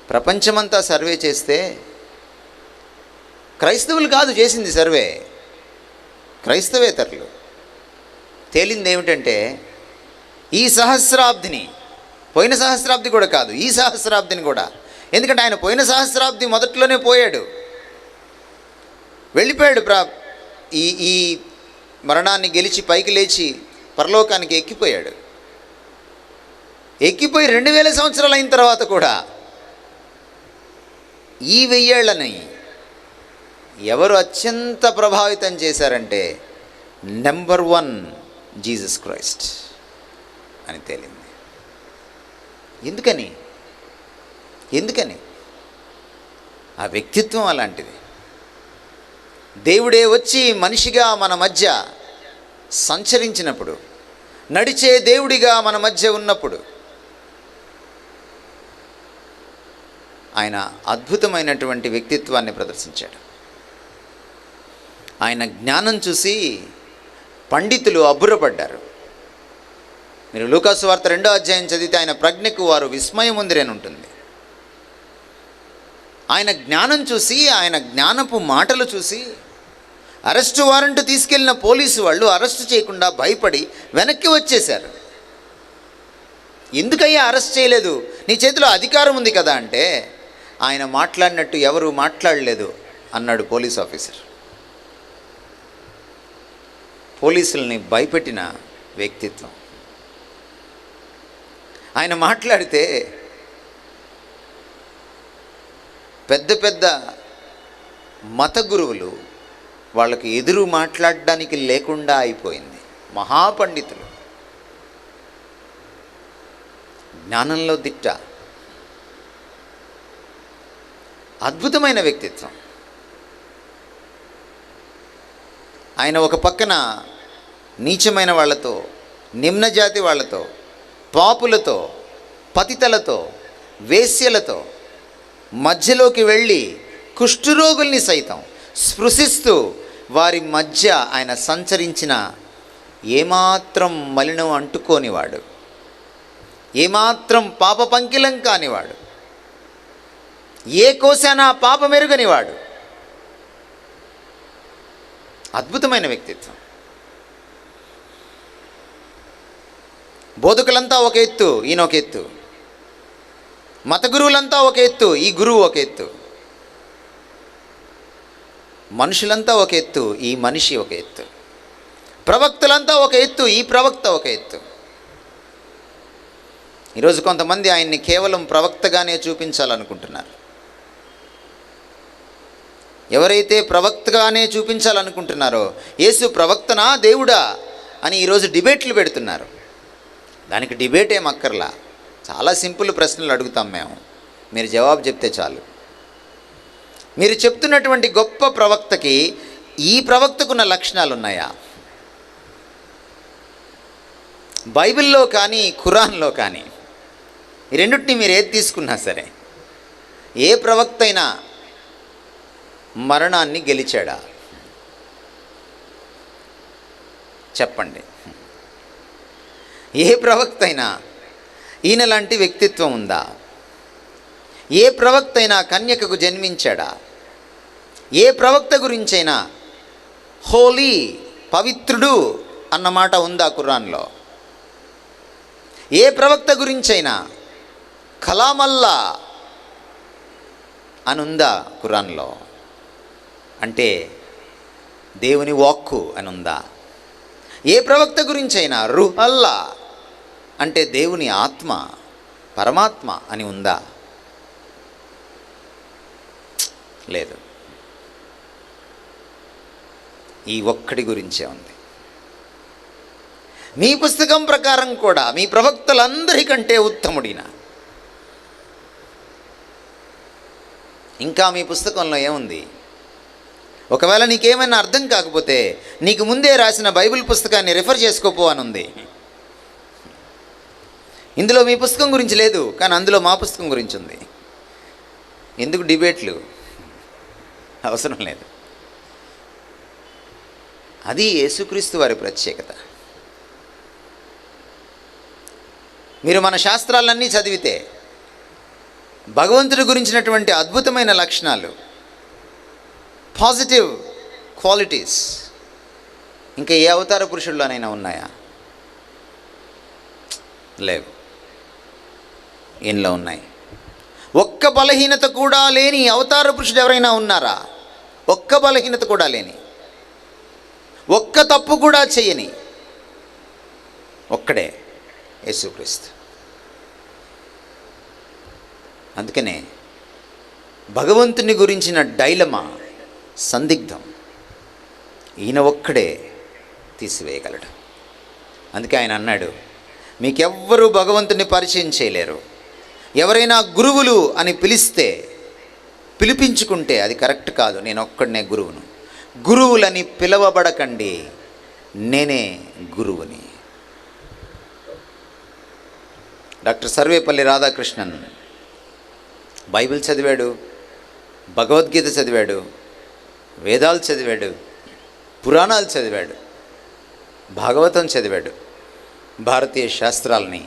ప్రపంచమంతా సర్వే చేస్తే క్రైస్తవులు కాదు చేసింది సర్వే, క్రైస్తవేతరులు. తేలింది ఏమిటంటే ఈ సహస్రాబ్దిని, పోయిన సహస్రాబ్ది కూడా కాదు, ఈ సహస్రాబ్దిని కూడా, ఎందుకంటే ఆయన పోయిన సహస్రాబ్ది మొదట్లోనే పోయాడు, వెళ్ళిపోయాడు. ఈ మరణాన్ని గెలిచి పైకి లేచి పరలోకానికి ఎక్కిపోయాడు. ఎక్కిపోయి 2000 సంవత్సరాలు అయిన తర్వాత కూడా ఈ 1000 ఏళ్లని ఎవరు అత్యంత ప్రభావితం చేశారంటే నెంబర్ 1 జీసస్ క్రైస్ట్ అని తేలింది. ఎందుకని ఆ వ్యక్తిత్వం అలాంటిది. దేవుడే వచ్చి మనిషిగా మన మధ్య సంచరించినప్పుడు, నడిచే దేవుడిగా మన మధ్య ఉన్నప్పుడు ఆయన అద్భుతమైనటువంటి వ్యక్తిత్వాన్ని ప్రదర్శించాడు. ఆయన జ్ఞానం చూసి పండితులు అబ్బురపడ్డారు. మీరు లూకాసు వార్త 2వ అధ్యాయం చదివితే ఆయన ప్రజ్ఞకు వారు విస్మయముందిరని ఉంటుంది. ఆయన జ్ఞానం చూసి, ఆయన జ్ఞానపు మాటలు చూసి అరెస్టు వారెంట్ తీసుకెళ్లిన పోలీసు వాళ్ళు అరెస్టు చేయకుండా భయపడి వెనక్కి వచ్చేశారు. ఎందుకయ్యా అరెస్ట్ చేయలేదు, నీ చేతిలో అధికారం ఉంది కదా అంటే, ఆయన మాట్లాడినట్టు ఎవరు మాట్లాడలేదు అన్నాడు పోలీస్ ఆఫీసర్. పోలీసుల్ని భయపెట్టిన వ్యక్తిత్వం. ఆయన మాట్లాడితే పెద్ద పెద్ద మత గురువులు వాళ్ళకి ఎదురు మాట్లాడడానికి లేకుండా అయిపోయింది. మహాపండితులు, జ్ఞానంలో దిట్ట, అద్భుతమైన వ్యక్తిత్వం. ఆయన ఒక పక్కన నీచమైన వాళ్ళతో, నిమ్నజాతి వాళ్ళతో, పాపులతో, పతితలతో, వేశ్యలతో మధ్యలోకి వెళ్ళి కుష్ఠరోగుల్ని సైతం స్పృశిస్తూ వారి మధ్య ఆయన సంచరించిన ఏమాత్రం మలినం అంటుకోనివాడు, ఏమాత్రం పాప పంకిలం కానివాడు, ఏ కోశానా పాపమెరుగనివాడు. అద్భుతమైన వ్యక్తిత్వం. బోధకులంతా ఒక ఎత్తు, ఈయన ఒక ఎత్తు. మత గురువులంతా ఒక ఎత్తు, ఈ గురువు ఒక ఎత్తు. మనుషులంతా ఒక ఎత్తు, ఈ మనిషి ఒక ఎత్తు. ప్రవక్తలంతా ఒక ఎత్తు, ఈ ప్రవక్త ఒక ఎత్తు. ఈరోజు కొంతమంది ఆయన్ని కేవలం ప్రవక్తగానే చూపించాలనుకుంటున్నారు. ఎవరైతే ప్రవక్తగానే చూపించాలనుకుంటున్నారో, యేసు ప్రవక్తనా దేవుడా అని ఈరోజు డిబేట్లు పెడుతున్నారు. దానికి డిబేట్ ఏం అక్కర్లా, చాలా సింపుల్ ప్రశ్నలు అడుగుతాం మేము, మీరు జవాబు చెప్తే చాలు. మీరు చెప్తున్నటువంటి గొప్ప ప్రవక్తకి ఈ ప్రవక్తకున్న లక్షణాలు ఉన్నాయా? బైబిల్లో కానీ ఖురాన్లో కానీ ఈ రెండింటిని మీరు ఏది తీసుకున్నా సరే, ఏ ప్రవక్త అయినా మరణాన్ని గెలిచాడా? చెప్పండి. ఏ ప్రవక్త అయినా ఈయన లాంటి వ్యక్తిత్వం ఉందా? ఏ ప్రవక్త అయినా కన్యకకు జన్మించాడా? ఏ ప్రవక్త గురించైనా హోలీ, పవిత్రుడు అన్నమాట ఉందా ఖురాన్లో? ఏ ప్రవక్త గురించైనా కలామల్లా అని ఉందా ఖురాన్లో? అంటే దేవుని వాక్కు అని ఉందా? ఏ ప్రవక్త గురించైనా రుహల్లా అంటే దేవుని ఆత్మ, పరమాత్మ అని ఉందా? లేదు. ఈ ఒక్కడి గురించే ఉంది. మీ పుస్తకం ప్రకారం కూడా మీ ప్రవక్తలందరికంటే ఉత్తముడిన. ఇంకా మీ పుస్తకంలో ఏముంది? ఒకవేళ నీకేమైనా అర్థం కాకపోతే నీకు ముందే రాసిన బైబిల్ పుస్తకాన్ని రిఫర్ చేసుకోపో అని ఉంది. ఇందులో మీ పుస్తకం గురించి లేదు, కానీ అందులో మా పుస్తకం గురించి ఉంది. ఎందుకు డిబేట్లు? అవసరం లేదు. అది యేసుక్రీస్తు వారి ప్రత్యేకత. మీరు మన శాస్త్రాలన్నీ చదివితే భగవంతుడి గురించినటువంటి అద్భుతమైన లక్షణాలు, పాజిటివ్ క్వాలిటీస్ ఇంకా ఏ అవతార పురుషుల్లోనైనా ఉన్నాయా? లేవు. ఈయనలో ఉన్నాయి. ఒక్క బలహీనత కూడా లేని అవతార పురుషుడు ఎవరైనా ఉన్నారా? ఒక్క బలహీనత కూడా లేని, ఒక్క తప్పు కూడా చేయని ఒక్కడే యేసుక్రీస్తు. అందుకనే భగవంతుని గురించిన డైలమా, సందిగ్ధం ఈయన ఒక్కడే తీసివేయగలడు. అందుకే ఆయన అన్నాడు, మీకెవ్వరూ భగవంతుని పరిచయం చేయలేరు. ఎవరైనా గురువులు అని పిలిపించుకుంటే అది కరెక్ట్ కాదు. నేను ఒక్కడనే గురువును. గురువులని పిలవబడకండి, నేనే గురువుని. డాక్టర్ సర్వేపల్లి రాధాకృష్ణన్ బైబిల్ చదివాడు, భగవద్గీత చదివాడు, వేదాలు చదివాడు, పురాణాలు చదివాడు, భాగవతం చదివాడు, భారతీయ శాస్త్రాలని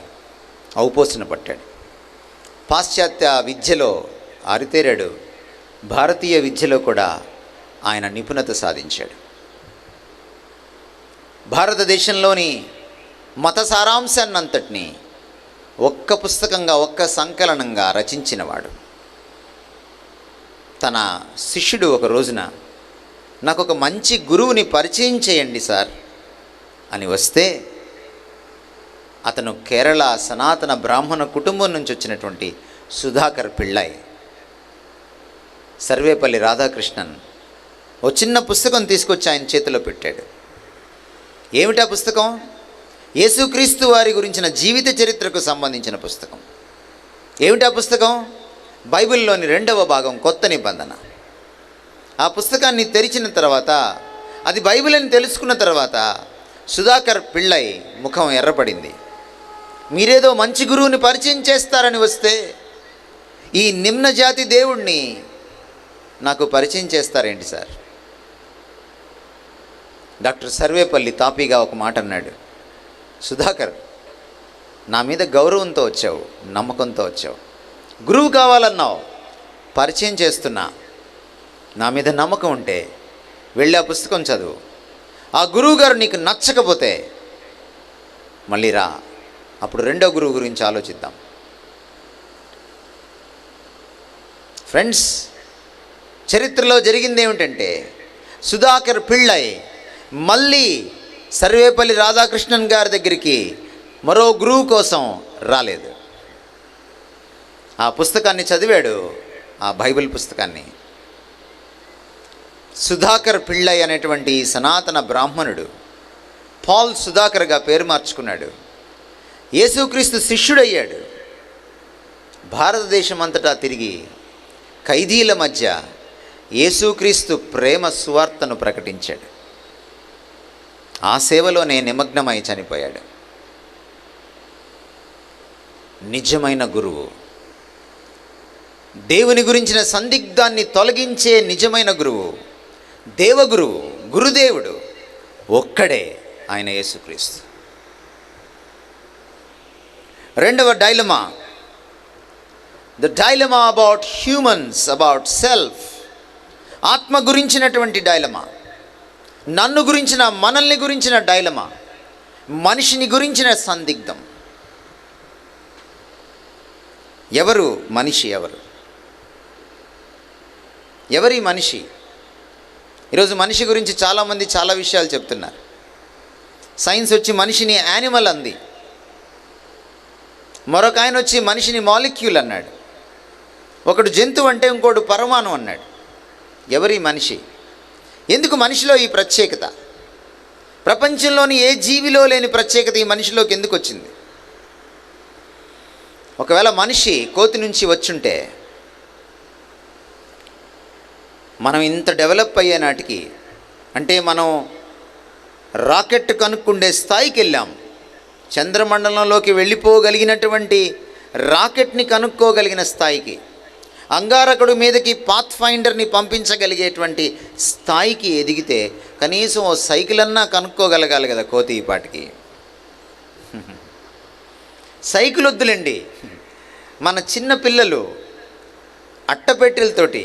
ఔపోసన పట్టాడు. పాశ్చాత్య విద్యలో ఆరితేరాడు, భారతీయ విద్యలో కూడా ఆయన నిపుణత సాధించాడు. భారతదేశంలోని మత సారాంశాన్నంతటినీ ఒక్క పుస్తకంగా, ఒక్క సంకలనంగా రచించినవాడు. తన శిష్యుడు ఒక రోజున నాకు ఒక మంచి గురువుని పరిచయం చేయండి సార్ అని వస్తే అతను కేరళ సనాతన బ్రాహ్మణ కుటుంబం నుంచి వచ్చినటువంటి సుధాకర్ పిళ్ళై. సర్వేపల్లి రాధాకృష్ణన్ ఓ చిన్న పుస్తకం తీసుకొచ్చి ఆయన చేతిలో పెట్టాడు. ఏమిటా పుస్తకం? యేసుక్రీస్తు వారి గురించిన జీవిత చరిత్రకు సంబంధించిన పుస్తకం. ఏమిటా పుస్తకం? బైబిల్లోని 2వ భాగం, కొత్త నిబంధన. ఆ పుస్తకాన్ని తెరిచిన తర్వాత, అది బైబిల్ అని తెలుసుకున్న తర్వాత సుధాకర్ పిళ్ళై ముఖం ఎర్రపడింది. మీరేదో మంచి గురువుని పరిచయం చేస్తారని వస్తే ఈ నిమ్న జాతి దేవుణ్ణి నాకు పరిచయం చేస్తారేంటి సార్? డాక్టర్ సర్వేపల్లి తాపీగా ఒక మాట అన్నాడు. సుధాకర్, నా మీద గౌరవంతో వచ్చావు, నమ్మకంతో వచ్చావు, గురువు కావాలన్నావు, పరిచయం చేస్తున్నా. నా మీద నమ్మకం ఉంటే వెళ్ళి ఆ పుస్తకం చదువు. ఆ గురువు గారు నీకు నచ్చకపోతే మళ్ళీ రా, అప్పుడు 2వ గురువు గురించి ఆలోచిద్దాం. ఫ్రెండ్స్, చరిత్రలో జరిగింది ఏమిటంటే, సుధాకర్ పిళ్ళై మళ్ళీ సర్వేపల్లి రాధాకృష్ణన్ గారి దగ్గరికి మరో గురువు కోసం రాలేదు. ఆ పుస్తకాన్ని చదివాడు, ఆ బైబిల్ పుస్తకాన్ని. సుధాకర్ పిళ్ళై అనేటువంటి సనాతన బ్రాహ్మణుడు పాల్ సుధాకర్గా పేరు మార్చుకున్నాడు. యేసుక్రీస్తు శిష్యుడయ్యాడు. భారతదేశం అంతటా తిరిగి ఖైదీల మధ్య యేసుక్రీస్తు ప్రేమ సువార్తను ప్రకటించాడు. ఆ సేవలోనే నిమగ్నమై చనిపోయాడు. నిజమైన గురువు, దేవుని గురించిన సందిగ్ధాన్ని తొలగించే నిజమైన గురువు, దేవగురువు, గురుదేవుడు ఒక్కడే, ఆయన యేసుక్రీస్తు. 2వ dilemma, the dilemma about humans, about self. ఆత్మ గురించినటువంటి డైలమా, నన్ను గురించిన, మనల్ని గురించిన డైలమా, మనిషిని గురించిన సందిగ్ధం. ఎవరు మనిషి? ఎవరి మనిషి? ఈరోజు మనిషి గురించి చాలామంది చాలా విషయాలు చెప్తున్నారు. సైన్స్ వచ్చి మనిషిని యానిమల్ అంది, మరొక ఆయన వచ్చి మనిషిని మాలిక్యూల్ అన్నాడు, ఒకడు జంతువు అంటే ఇంకోడు పరమాణు అన్నాడు. ఎవరి మనిషి? ఎందుకు మనిషిలో ఈ ప్రత్యేకత? ప్రపంచంలోని ఏ జీవిలో లేని ప్రత్యేకత ఈ మనిషిలోకి ఎందుకు వచ్చింది? ఒకవేళ మనిషి కోతి నుంచి వచ్చుంటే, మనం ఇంత డెవలప్ అయ్యే నాటికి, అంటే మనం రాకెట్ కనుక్కుండే స్థాయికి వెళ్ళాం. చంద్రమండలంలోకి వెళ్ళిపోగలిగినటువంటి రాకెట్ని కనుక్కోగలిగిన స్థాయికి, అంగారకుడు మీదకి పాత్ ఫైండర్ని పంపించగలిగేటువంటి స్థాయికి ఎదిగితే కనీసం ఓ సైకిల్ అన్నా కనుక్కోగలగాలి కదా కోతి ఈ పాటికి. సైకిల్ వద్దులేండి, మన చిన్న పిల్లలు అట్టపెట్టెలతోటి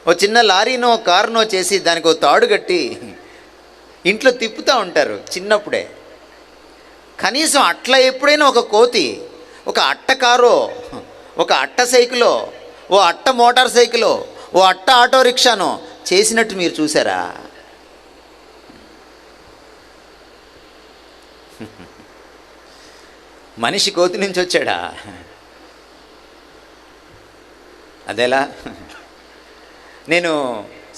ఓ చిన్న లారీనో కారునో చేసి దానికి ఓ తాడు కట్టి ఇంట్లో తిప్పుతూ ఉంటారు చిన్నప్పుడే. కనీసం అట్లా ఎప్పుడైనా ఒక కోతి ఒక అట్ట కారో, ఒక అట్ట సైకిలో, ఓ అట్ట మోటార్ సైకిలో, ఓ అట్ట ఆటో రిక్షానో చేసినట్టు మీరు చూసారా? మనిషి కోతి నుంచి వచ్చాడా? అదేలా? నేను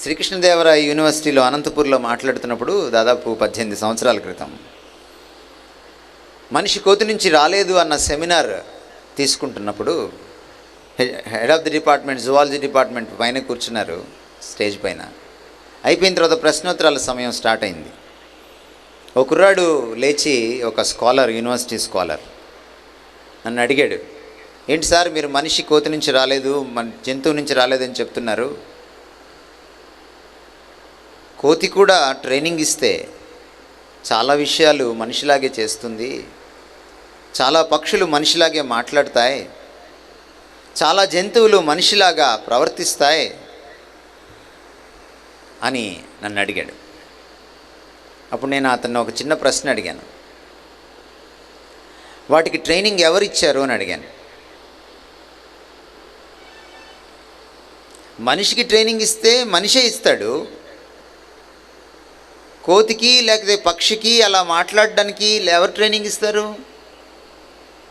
శ్రీకృష్ణదేవరాయ యూనివర్సిటీలో అనంతపూర్లో మాట్లాడుతున్నప్పుడు దాదాపు 18 సంవత్సరాల క్రితం మనిషి కోతి నుంచి రాలేదు అన్న సెమినార్ తీసుకుంటున్నప్పుడు head of the department, zoology department పైన కూర్చున్నారు స్టేజ్ పైన. అయిపోయిన తర్వాత ప్రశ్నోత్తరాల సమయం స్టార్ట్ అయింది. ఒక కుర్రాడు లేచి, ఒక స్కాలర్, యూనివర్సిటీ స్కాలర్, నన్ను అడిగాడు, ఏంటి సార్ మీరు మనిషి కోతి నుంచి రాలేదు, జంతువు నుంచి రాలేదని చెప్తున్నారు? కోతి కూడా ట్రైనింగ్ ఇస్తే చాలా విషయాలు మనిషిలాగే చేస్తుంది, చాలా పక్షులు మనిషిలాగే మాట్లాడతాయి, చాలా జంతువులు మనిషిలాగా ప్రవర్తిస్తాయి అని నన్ను అడిగాడు. అప్పుడు నేను అతన్ని ఒక చిన్న ప్రశ్న అడిగాను. వాటికి ట్రైనింగ్ ఎవరిచ్చారు అని అడిగాను. మనిషికి ట్రైనింగ్ ఇస్తే మనిషే ఇస్తాడు, కోతికి లేకపోతే పక్షికి అలా మాట్లాడడానికి ఎవరు ట్రైనింగ్ ఇస్తారు?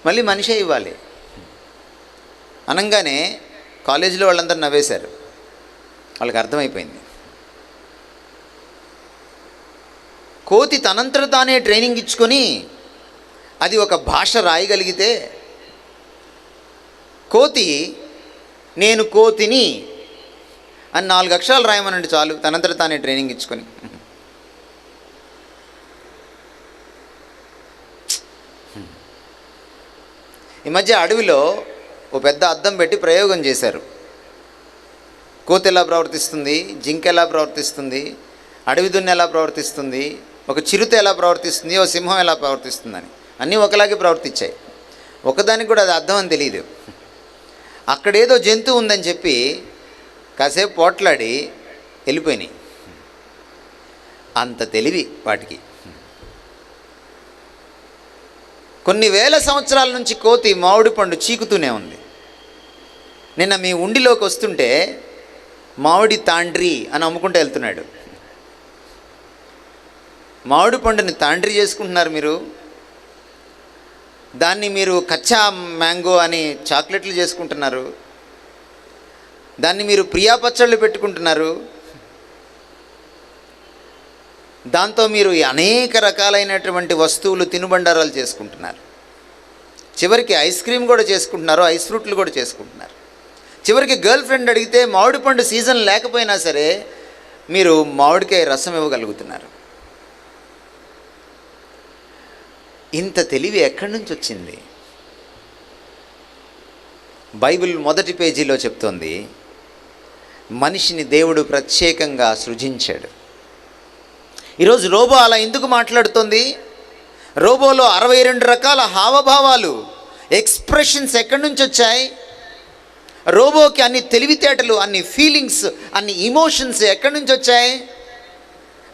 మళ్ళీ మనిషే ఇవ్వాలి అనగానే కాలేజీలో వాళ్ళందరూ నవ్వేశారు. వాళ్ళకి అర్థమైపోయింది. కోతి తనంతట తానే ట్రైనింగ్ ఇచ్చుకొని అది ఒక భాష రాయగలిగితే, కోతి నేను కోతిని అని 4 అక్షరాలు రాయమనండి చాలు, తనంతట తానే ట్రైనింగ్ ఇచ్చుకొని. ఈ మధ్య అడవిలో ఓ పెద్ద అద్దం పెట్టి ప్రయోగం చేశారు. కోతి ఎలా ప్రవర్తిస్తుంది, జింక ఎలా ప్రవర్తిస్తుంది, అడవి దున్న ఎలా ప్రవర్తిస్తుంది, ఒక చిరుత ఎలా ప్రవర్తిస్తుంది, ఒక సింహం ఎలా ప్రవర్తిస్తుందని అన్నీ ఒకలాగే ప్రవర్తించాయి. ఒకదానికి కూడా అది అర్థం అని తెలియదు. అక్కడేదో జంతువు ఉందని చెప్పి కాసేపు పోట్లాడి వెళ్ళిపోయినాయి. అంత తెలివి వాటికి. కొన్ని వేల సంవత్సరాల నుంచి కోతి మామిడి పండు చీకుతూనే ఉంది. నిన్న మీ ఉండిలోకి వస్తుంటే మామిడి తాండ్రి అని అమ్ముకుంటూ వెళ్తున్నాడు. మామిడి పండుని తాండ్రి చేసుకుంటున్నారు మీరు, దాన్ని మీరు కచ్చా మ్యాంగో అని చాక్లెట్లు చేసుకుంటున్నారు, దాన్ని మీరు ప్రియా పచ్చళ్ళు పెట్టుకుంటున్నారు, దాంతో మీరు అనేక రకాలైనటువంటి వస్తువులు తినుబండారాలు చేసుకుంటున్నారు. చివరికి ఐస్ క్రీమ్ కూడా చేసుకుంటున్నారు, ఐస్ ఫ్రూట్లు కూడా చేసుకుంటున్నారు. చివరికి గర్ల్ ఫ్రెండ్ అడిగితే మామిడి పండు సీజన్ లేకపోయినా సరే మీరు మామిడికాయ రసం ఇవ్వగలుగుతున్నారు. ఇంత తెలివి ఎక్కడి నుంచి వచ్చింది? బైబిల్ మొదటి పేజీలో చెప్తోంది, మనిషిని దేవుడు ప్రత్యేకంగా సృజించాడు. ఈరోజు రోబో అలా ఎందుకు మాట్లాడుతుంది? రోబోలో 62 రకాల హావభావాలు, ఎక్స్ప్రెషన్స్ ఎక్కడి నుంచి వచ్చాయి? రోబోకి అన్ని తెలివితేటలు, అన్ని ఫీలింగ్స్, అన్ని ఇమోషన్స్ ఎక్కడి నుంచి వచ్చాయి?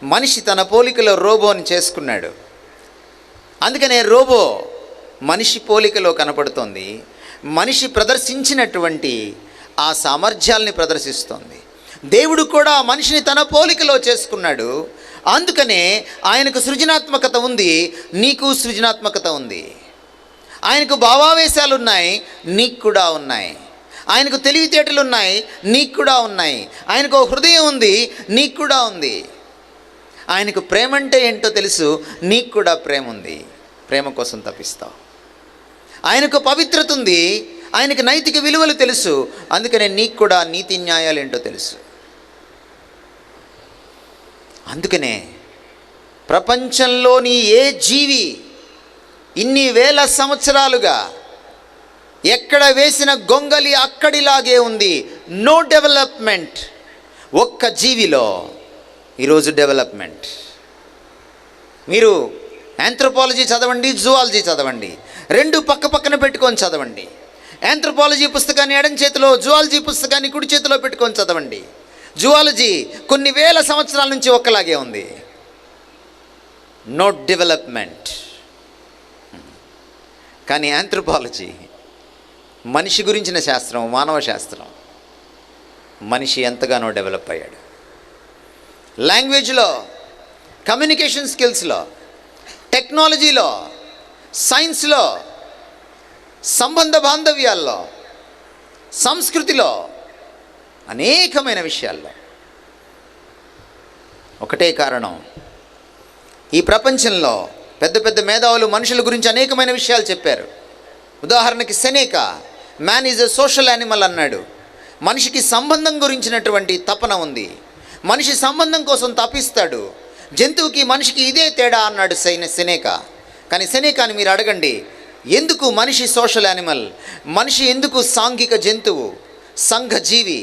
మనిషి తన పోలికలో రోబోని చేసుకున్నాడు. అందుకనే రోబో మనిషి పోలికలో కనపడుతోంది. మనిషి ప్రదర్శించినటువంటి ఆ సామర్థ్యాల్ని ప్రదర్శిస్తోంది. దేవుడు కూడా మనిషిని తన పోలికలో చేసుకున్నాడు. అందుకనే ఆయనకు సృజనాత్మకత ఉంది, నీకు సృజనాత్మకత ఉంది. ఆయనకు భావావేశాలు ఉన్నాయి, నీకు కూడా ఉన్నాయి. ఆయనకు తెలివితేటలు ఉన్నాయి, నీకు కూడా ఉన్నాయి. ఆయనకు హృదయం ఉంది, నీకు కూడా ఉంది. ఆయనకు ప్రేమ అంటే ఏంటో తెలుసు, నీకు కూడా ప్రేమ ఉంది. ప్రేమ కోసం తప్పిస్తావు. ఆయనకు పవిత్రత ఉంది, ఆయనకు నైతిక విలువలు తెలుసు. అందుకనే నీకు కూడా నీతి న్యాయాలు ఏంటో తెలుసు. అందుకనే ప్రపంచంలోని ఏ జీవి ఇన్ని వేల సంవత్సరాలుగా ఎక్కడ వేసిన గొంగలి అక్కడిలాగే ఉంది. No development. ఒక్క జీవిలో ఈరోజు డెవలప్మెంట్. మీరు ఆంథ్రోపాలజీ చదవండి, జువాలజీ చదవండి, 2 పక్క పక్కన పెట్టుకొని చదవండి. ఆంథ్రోపాలజీ పుస్తకాన్ని ఎడం చేతిలో, జువాలజీ పుస్తకాన్ని కుడి చేతిలో పెట్టుకొని చదవండి. జువాలజీ కొన్ని వేల సంవత్సరాల నుంచి ఒక్కలాగే ఉంది. No development. కానీ ఆంథ్రోపాలజీ మనిషి గురించిన శాస్త్రం, మానవ శాస్త్రం. మనిషి ఎంతగానో డెవలప్ అయ్యాడు. లాంగ్వేజ్లో, కమ్యూనికేషన్ స్కిల్స్లో, టెక్నాలజీలో, సైన్స్లో, సంబంధ బాంధవ్యాల్లో, సంస్కృతిలో, అనేకమైన విషయాల్లో. ఒకటే కారణం, ఈ ప్రపంచంలో పెద్ద పెద్ద మేధావులు మనుషుల గురించి అనేకమైన విషయాలు చెప్పారు. ఉదాహరణకి Seneca, man is a social animal అన్నాడు. మనిషికి సంబంధం గురించినటువంటి తపన ఉంది. మనిషి సంబంధం కోసం తపిస్తాడు. జంతువుకి మనిషికి ఇదే తేడా అన్నాడు సెనేకా. కానీ సెనేకాని మీరు అడగండి, ఎందుకు మనిషి సోషల్ యానిమల్? మనిషి ఎందుకు సాంఘిక జంతువు, సంఘ జీవి?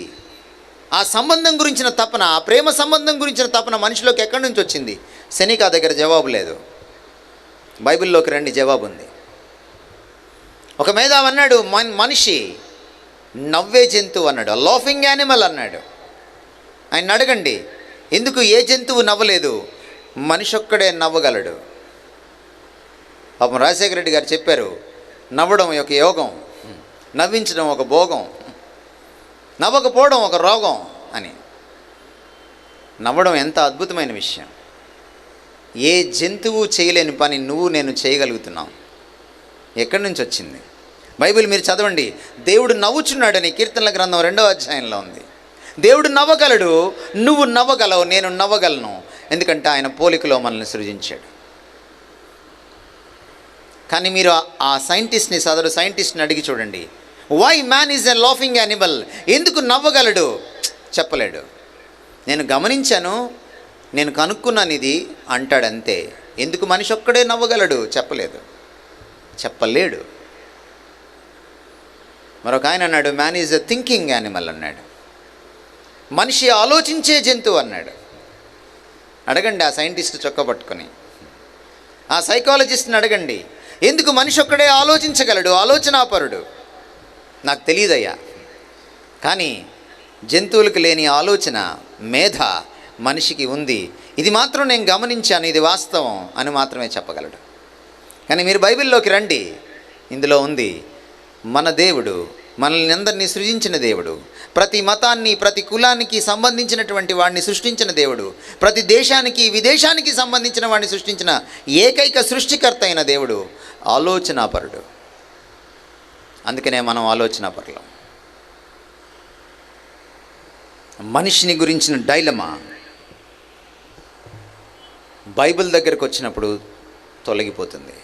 ఆ సంబంధం గురించిన తపన, ఆ ప్రేమ సంబంధం గురించిన తపన మనిషిలోకి ఎక్కడి నుంచి వచ్చింది? సెనేకా దగ్గర జవాబు లేదు. బైబిల్లోకి రండి, జవాబు ఉంది. ఒక మేధావి అన్నాడు, మనిషి నవ్వే జంతువు అన్నాడు, లాఫింగ్ యానిమల్ అన్నాడు. ఆయన అడగండి, ఎందుకు ఏ జంతువు నవ్వలేదు? మనిషి ఒక్కడే నవ్వగలడు. పాపం రాజశేఖర రెడ్డి గారు చెప్పారు, నవ్వడం ఒక యోగం, నవ్వించడం ఒక భోగం, నవ్వకపోవడం ఒక రోగం అని. నవ్వడం ఎంత అద్భుతమైన విషయం. ఏ జంతువు చేయలేని పని నువ్వు నేను చేయగలుగుతున్నాం. ఎక్కడి నుంచి వచ్చింది? బైబిల్ మీరు చదవండి. దేవుడు నవ్వుచున్నాడని కీర్తనల గ్రంథం 2వ అధ్యాయంలో ఉంది. దేవుడు నవ్వగలడు, నువ్వు నవ్వగలవు, నేను నవ్వగలను. ఎందుకంటే ఆయన పోలికలో మనల్ని సృజించాడు. కానీ మీరు ఆ సైంటిస్ట్ని, సదరు సైంటిస్ట్ని అడిగి చూడండి, why man is a laughing animal, ఎందుకు నవ్వగలడు? చెప్పలేడు. నేను గమనించాను, నేను కనుక్కున్నాను ఇది అంటాడంతే. ఎందుకు మనిషి ఒక్కడే నవ్వగలడు? చెప్పలేడు. మరొక ఆయన అన్నాడు, man is a thinking animal అన్నాడు. మనిషి ఆలోచించే జంతువు అన్నాడు. అడగండి ఆ సైంటిస్ట్ చొక్కా పట్టుకొని, ఆ సైకాలజిస్ట్ని అడగండి, ఎందుకు మనిషి ఒక్కడే ఆలోచించగలడు, ఆలోచనాపరుడు? నాకు తెలియదయ్యా. కానీ జంతువులకు లేని ఆలోచన, మేధ మనిషికి ఉంది. ఇది మాత్రం నేను గమనించాను, ఇది వాస్తవం అని మాత్రమే చెప్పగలడు. కానీ మీరు బైబిల్లోకి రండి, ఇందులో ఉంది మన దేవుడు, మనల్ని అందరినీ సృజించిన దేవుడు, ప్రతి మతాన్ని, ప్రతి కులానికి సంబంధించినటువంటి వాడిని సృష్టించిన దేవుడు, ప్రతి దేశానికి, విదేశానికి సంబంధించిన వాడిని సృష్టించిన ఏకైక సృష్టికర్త అయిన దేవుడు ఆలోచనాపరుడు. అందుకనే మనం ఆలోచనాపరులం. మనిషిని గురించిన డైలమా బైబిల్ దగ్గరకు వచ్చినప్పుడు తొలగిపోతుంది.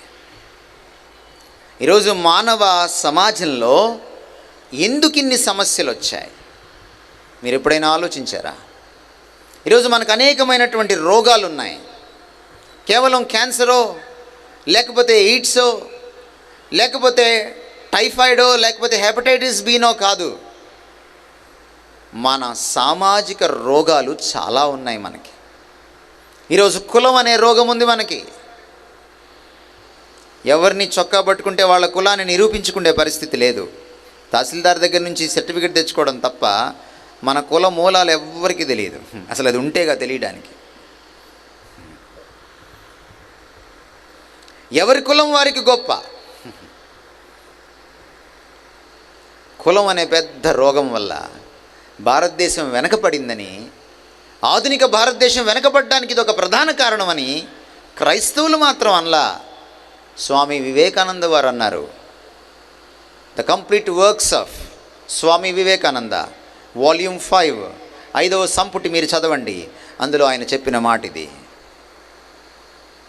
ఈరోజు మానవ సమాజంలో ఎందుకు ఇన్ని సమస్యలు వచ్చాయి మీరు ఎప్పుడైనా ఆలోచించారా? ఈరోజు మనకు అనేకమైనటువంటి రోగాలు ఉన్నాయి. కేవలం క్యాన్సరో, లేకపోతే ఎయిడ్సో, లేకపోతే టైఫాయిడో, లేకపోతే హెపటైటిస్ బినో కాదు. మన సామాజిక రోగాలు చాలా ఉన్నాయి మనకి. ఈరోజు కులం అనే రోగం ఉంది మనకి. ఎవరిని చొక్కా పట్టుకుంటే వాళ్ళ కులాన్ని నిరూపించుకునే పరిస్థితి లేదు. తహసీల్దార్ దగ్గర నుంచి సర్టిఫికెట్ తెచ్చుకోవడం తప్ప మన కుల మూలాలు ఎవ్వరికీ తెలియదు. అసలు అది ఉంటేగా తెలియడానికి. ఎవరి కులం వారికి గొప్ప. కులం అనే పెద్ద రోగం వల్ల భారతదేశం వెనకపడిందని, ఆధునిక భారతదేశం వెనకబడడానికి ఇది ఒక ప్రధాన కారణమని క్రైస్తవులు మాత్రం అనలా. స్వామి వివేకానంద వారు అన్నారు. The complete works of Swami Vivekananda volume 5 5వ సంపుటి మీరు చదవండి. అందులో ఆయన చెప్పిన మాట ఇది.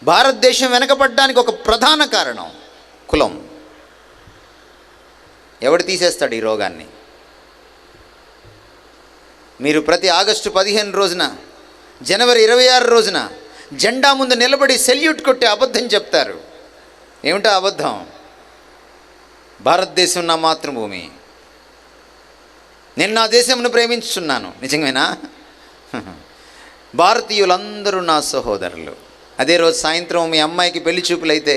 భారతదేశం వెనకబడడానికి ఒక ప్రధాన కారణం కులం. ఎవడు తీసేస్తాడు ఈ రోగాన్ని? మీరు ప్రతి ఆగస్టు 15 రోజున, జనవరి 26 రోజున జెండా ముందు నిలబడి సెల్యూట్ కొట్టే అబద్ధం చెప్తారు. ఏమిటా అబద్ధం? భారతదేశం నా మాతృభూమి, నేను నా దేశంను ప్రేమించుతున్నాను. నిజంగానా? భారతీయులందరూ నా సహోదరులు. అదే రోజు సాయంత్రం మీ అమ్మాయికి పెళ్లి చూపులైతే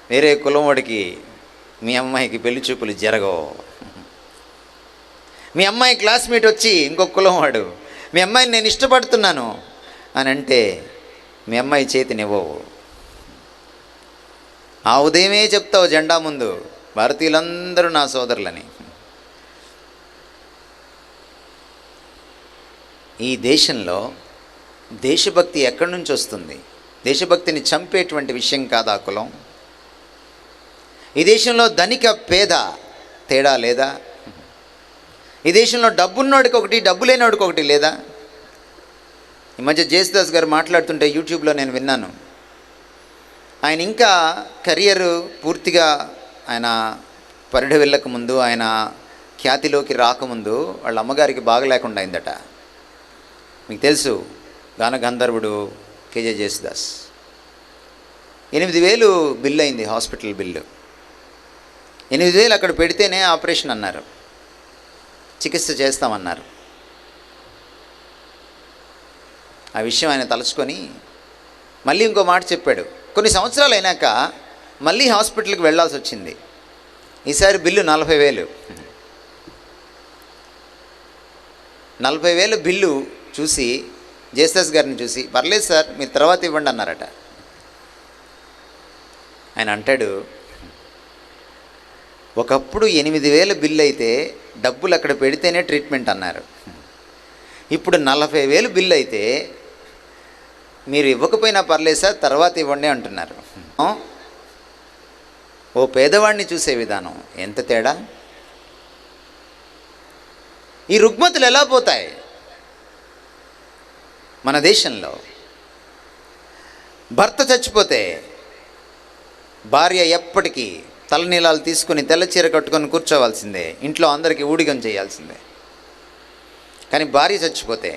వేరే కులం వాడికి మీ అమ్మాయికి పెళ్లి చూపులు జరగవు. మీ అమ్మాయి క్లాస్మేట్ వచ్చి ఇంకొక కులం వాడు మీ అమ్మాయిని నేను ఇష్టపడుతున్నాను అని అంటే మీ అమ్మాయి చేతినివ్వవు. ఆ ఉదయమే చెప్తావు జెండా ముందు, భారతీయులందరూ నా సోదరులని. ఈ దేశంలో దేశభక్తి ఎక్కడి నుంచి వస్తుంది? దేశభక్తిని చంపేటువంటి విషయం కాదా కులం? ఈ దేశంలో ధనిక పేద తేడా లేదా? ఈ దేశంలో డబ్బున్నోడికి ఒకటి, డబ్బు లేనివాడికి ఒకటి లేదా? ఈ మధ్య జేసుదాస్ గారు మాట్లాడుతుంటే యూట్యూబ్లో నేను విన్నాను. ఆయన ఇంకా కెరియర్ పూర్తిగా ఆయన పరిడ వెళ్ళకముందు, ఆయన ఖ్యాతిలోకి రాకముందు వాళ్ళ అమ్మగారికి బాగలేకుండా అయిందట. మీకు తెలుసు, గాన గంధర్వుడు కేజే జేసుదాస్. 8,000 బిల్లు అయింది, హాస్పిటల్ బిల్లు. 8,000 అక్కడ పెడితేనే ఆపరేషన్ అన్నారు, చికిత్స చేస్తామన్నారు. ఆ విషయం ఆయన తలుచుకొని మళ్ళీ ఇంకో మాట చెప్పాడు. కొన్ని సంవత్సరాలు అయినాక మళ్ళీ హాస్పిటల్కి వెళ్ళాల్సి వచ్చింది. ఈసారి బిల్లు 40,000. 40,000 బిల్లు చూసి జేసస్ గారిని చూసి, పర్లేదు సార్ మీరు తర్వాత ఇవ్వండి అన్నారట. ఆయన అంటాడు, ఒకప్పుడు 8,000 బిల్లు అయితే డబ్బులు అక్కడ పెడితేనే ట్రీట్మెంట్ అన్నారు. ఇప్పుడు 40,000 బిల్లు అయితే మీరు ఇవ్వకపోయినా పర్లేదు సార్ తర్వాత ఇవ్వండి అంటున్నారు. ఓ పేదవాడిని చూసే విధానం ఎంత తేడా. ఈ రుగ్మతులు ఎలా పోతాయి మన దేశంలో? భర్త చచ్చిపోతే భార్య ఎప్పటికీ తలనీలాలు తీసుకుని తెల్ల చీర కట్టుకొని కూర్చోవాల్సిందే, ఇంట్లో అందరికీ ఊడిగం చేయాల్సిందే. కానీ భార్య చచ్చిపోతే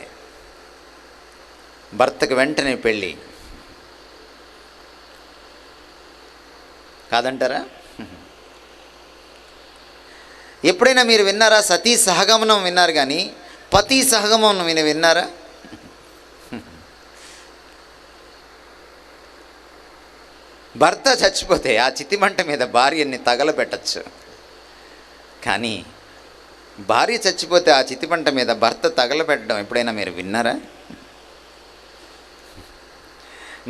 భర్తకు వెంటనే పెళ్ళి, కాదంటారా? ఎప్పుడైనా మీరు విన్నారా? సతీ సహగమనం విన్నారు కానీ పతి సహగమనం విన్నారా? భర్త చచ్చిపోతే ఆ చితిమంట మీద భార్యని తగలబెట్టచ్చు, కానీ భార్య చచ్చిపోతే ఆ చితిమంట మీద భర్త తగలబెట్టడం ఎప్పుడైనా మీరు విన్నారా?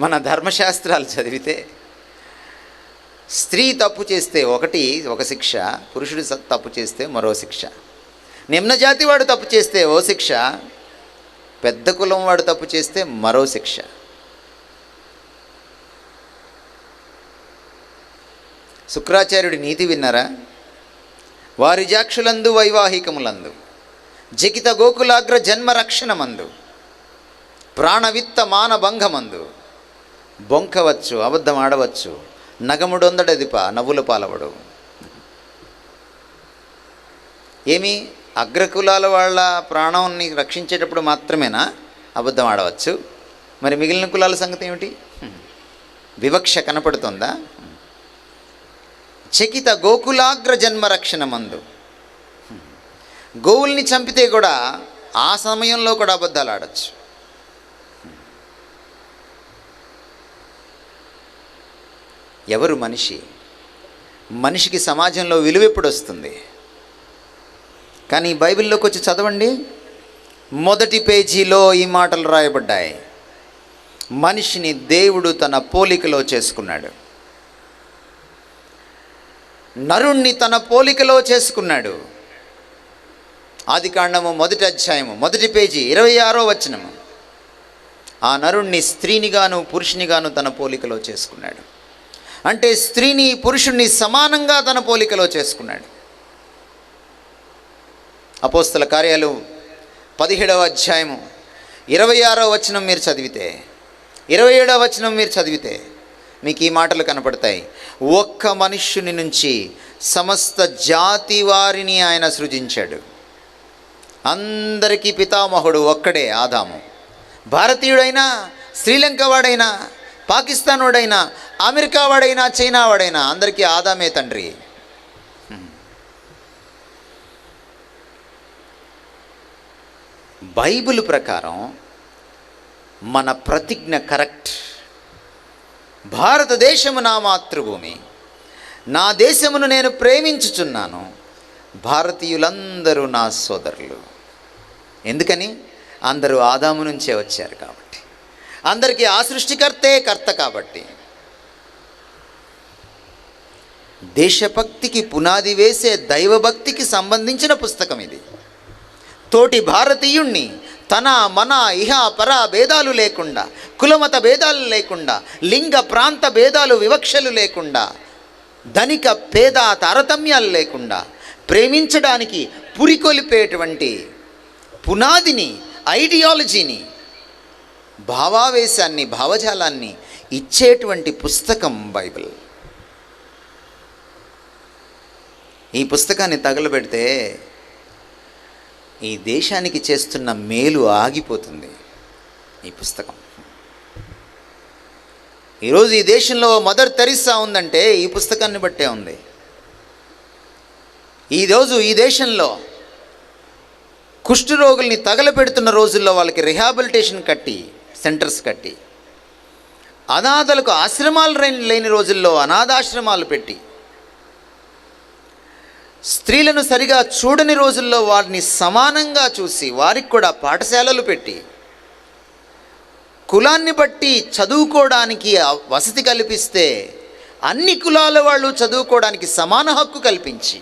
మన ధర్మశాస్త్రాలు చదివితే స్త్రీ తప్పు చేస్తే ఒక శిక్ష, పురుషుడు తప్పు చేస్తే మరో శిక్ష. నిమ్న జాతి వాడు తప్పు చేస్తే ఓ శిక్ష, పెద్ద కులం వాడు తప్పు చేస్తే మరో శిక్ష. శుక్రాచార్యుడి నీతి విన్నారా? వారి జాక్షులందు వైవాహికములందు జకిత గోకులాగ్ర జన్మరక్షణమందు ప్రాణవిత్త మానభంగమందు బొంకవచ్చు, అబద్ధం ఆడవచ్చు, నగముడొందడదిప నవ్వుల పాలవడు. ఏమి అగ్రకులాల వాళ్ళ ప్రాణాన్ని రక్షించేటప్పుడు మాత్రమేనా అబద్ధం ఆడవచ్చు? మరి మిగిలిన కులాల సంగతి ఏమిటి? వివక్ష కనపడుతుందా? చకిత గోకులాగ్ర జన్మరక్షణమందు, గోవుల్ని చంపితే కూడా ఆ సమయంలో కూడా అబద్ధాలు ఆడచ్చు. ఎవరు మనిషి? మనిషికి సమాజంలో విలువ ఎప్పుడు వస్తుంది? కానీ బైబిల్లోకి వచ్చి చదవండి, మొదటి పేజీలో ఈ మాటలు రాయబడ్డాయి. మనిషిని దేవుడు తన పోలికలో చేసుకున్నాడు, నరుణ్ణి తన పోలికలో చేసుకున్నాడు. ఆదికాండము 1వ అధ్యాయము 1వ పేజీ 26వ వచనము. ఆ నరుణ్ణి స్త్రీనిగాను పురుషునిగాను తన పోలికలో చేసుకున్నాడు. అంటే స్త్రీని పురుషుణ్ణి సమానంగా తన పోలికలో చేసుకున్నాడు. అపోస్తల కార్యాలు 17వ అధ్యాయము 26వ వచనం మీరు చదివితే, 27వ వచనం మీరు చదివితే మీకు ఈ మాటలు కనపడతాయి. ఒక్క మనుష్యుని నుంచి సమస్త జాతి వారిని ఆయన సృజించాడు. అందరికీ పితామహుడు ఒక్కడే, ఆదాము. భారతీయుడైనా, శ్రీలంక వాడైనా, పాకిస్తాన్ వాడైనా, అమెరికా వాడైనా, చైనా వాడైనా అందరికీ ఆదామే తండ్రి. బైబిల్ ప్రకారం మన ప్రతిజ్ఞ కరెక్ట్. భారతదేశము నా మాతృభూమి, నా దేశమును నేను ప్రేమించుచున్నాను, భారతీయులందరూ నా సోదరులు. ఎందుకని? అందరూ ఆదాము నుంచే వచ్చారు కాబట్టి, అందరికీ ఆ సృష్టికర్తే కర్త కాబట్టి. దేశభక్తికి పునాది వేసే దైవభక్తికి సంబంధించిన పుస్తకం ఇది. తోటి భారతీయుణ్ణి తన మన ఇహ పర భేదాలు లేకుండా, కులమత భేదాలు లేకుండా, లింగ ప్రాంత భేదాలు వివక్షలు లేకుండా, ధనిక పేద తారతమ్యాలు లేకుండా ప్రేమించడానికి పురికొలిపేటువంటి పునాదిని, ఐడియాలజీని, భావావేశాన్ని, భావజాలాన్ని ఇచ్చేటువంటి పుస్తకం బైబిల్. ఈ పుస్తకాన్ని తగలబెడితే ఈ దేశానికి చేస్తున్న మేలు ఆగిపోతుంది. ఈ పుస్తకం ఈరోజు ఈ దేశంలో మదర్ తెరిస్సా ఉందంటే ఈ పుస్తకాన్ని బట్టే ఉంది. ఈరోజు ఈ దేశంలో కుష్ఠరోగుల్ని తగలపెడుతున్న రోజుల్లో వాళ్ళకి రిహాబిలిటేషన్ కట్టి, సెంటర్స్ కట్టి, అనాథలకు ఆశ్రమాలు లేని రోజుల్లో అనాథాశ్రమాలు పెట్టి, స్త్రీలను సరిగా చూడని రోజుల్లో వారిని సమానంగా చూసి వారికి కూడా పాఠశాలలు పెట్టి, కులాన్ని బట్టి చదువుకోవడానికి వసతి కల్పిస్తే అన్ని కులాల వాళ్ళు చదువుకోవడానికి సమాన హక్కు కల్పించి,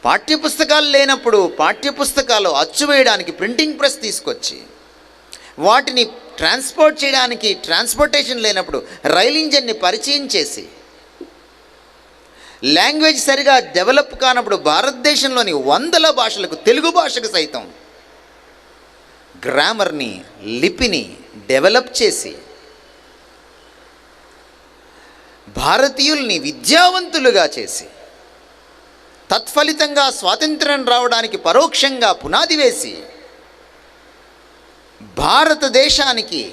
పాఠ్యపుస్తకాలు లేనప్పుడు పాఠ్యపుస్తకాలు అచ్చువేయడానికి ప్రింటింగ్ ప్రెస్ తీసుకొచ్చి, వాటిని ట్రాన్స్పోర్ట్ చేయడానికి ట్రాన్స్పోర్టేషన్ లేనప్పుడు రైలు ఇంజన్ని పరిచయం చేసి, లాంగ్వేజ్ సరిగా డెవలప్ కానప్పుడు భారతదేశంలోని వందల భాషలకు, తెలుగు భాషకు సైతం గ్రామర్ని, లిపిని డెవలప్ చేసి భారతీయుల్ని విద్యావంతులుగా చేసి తత్ఫలితంగా స్వాతంత్ర్యం రావడానికి పరోక్షంగా పునాది వేసి భారతదేశానికి,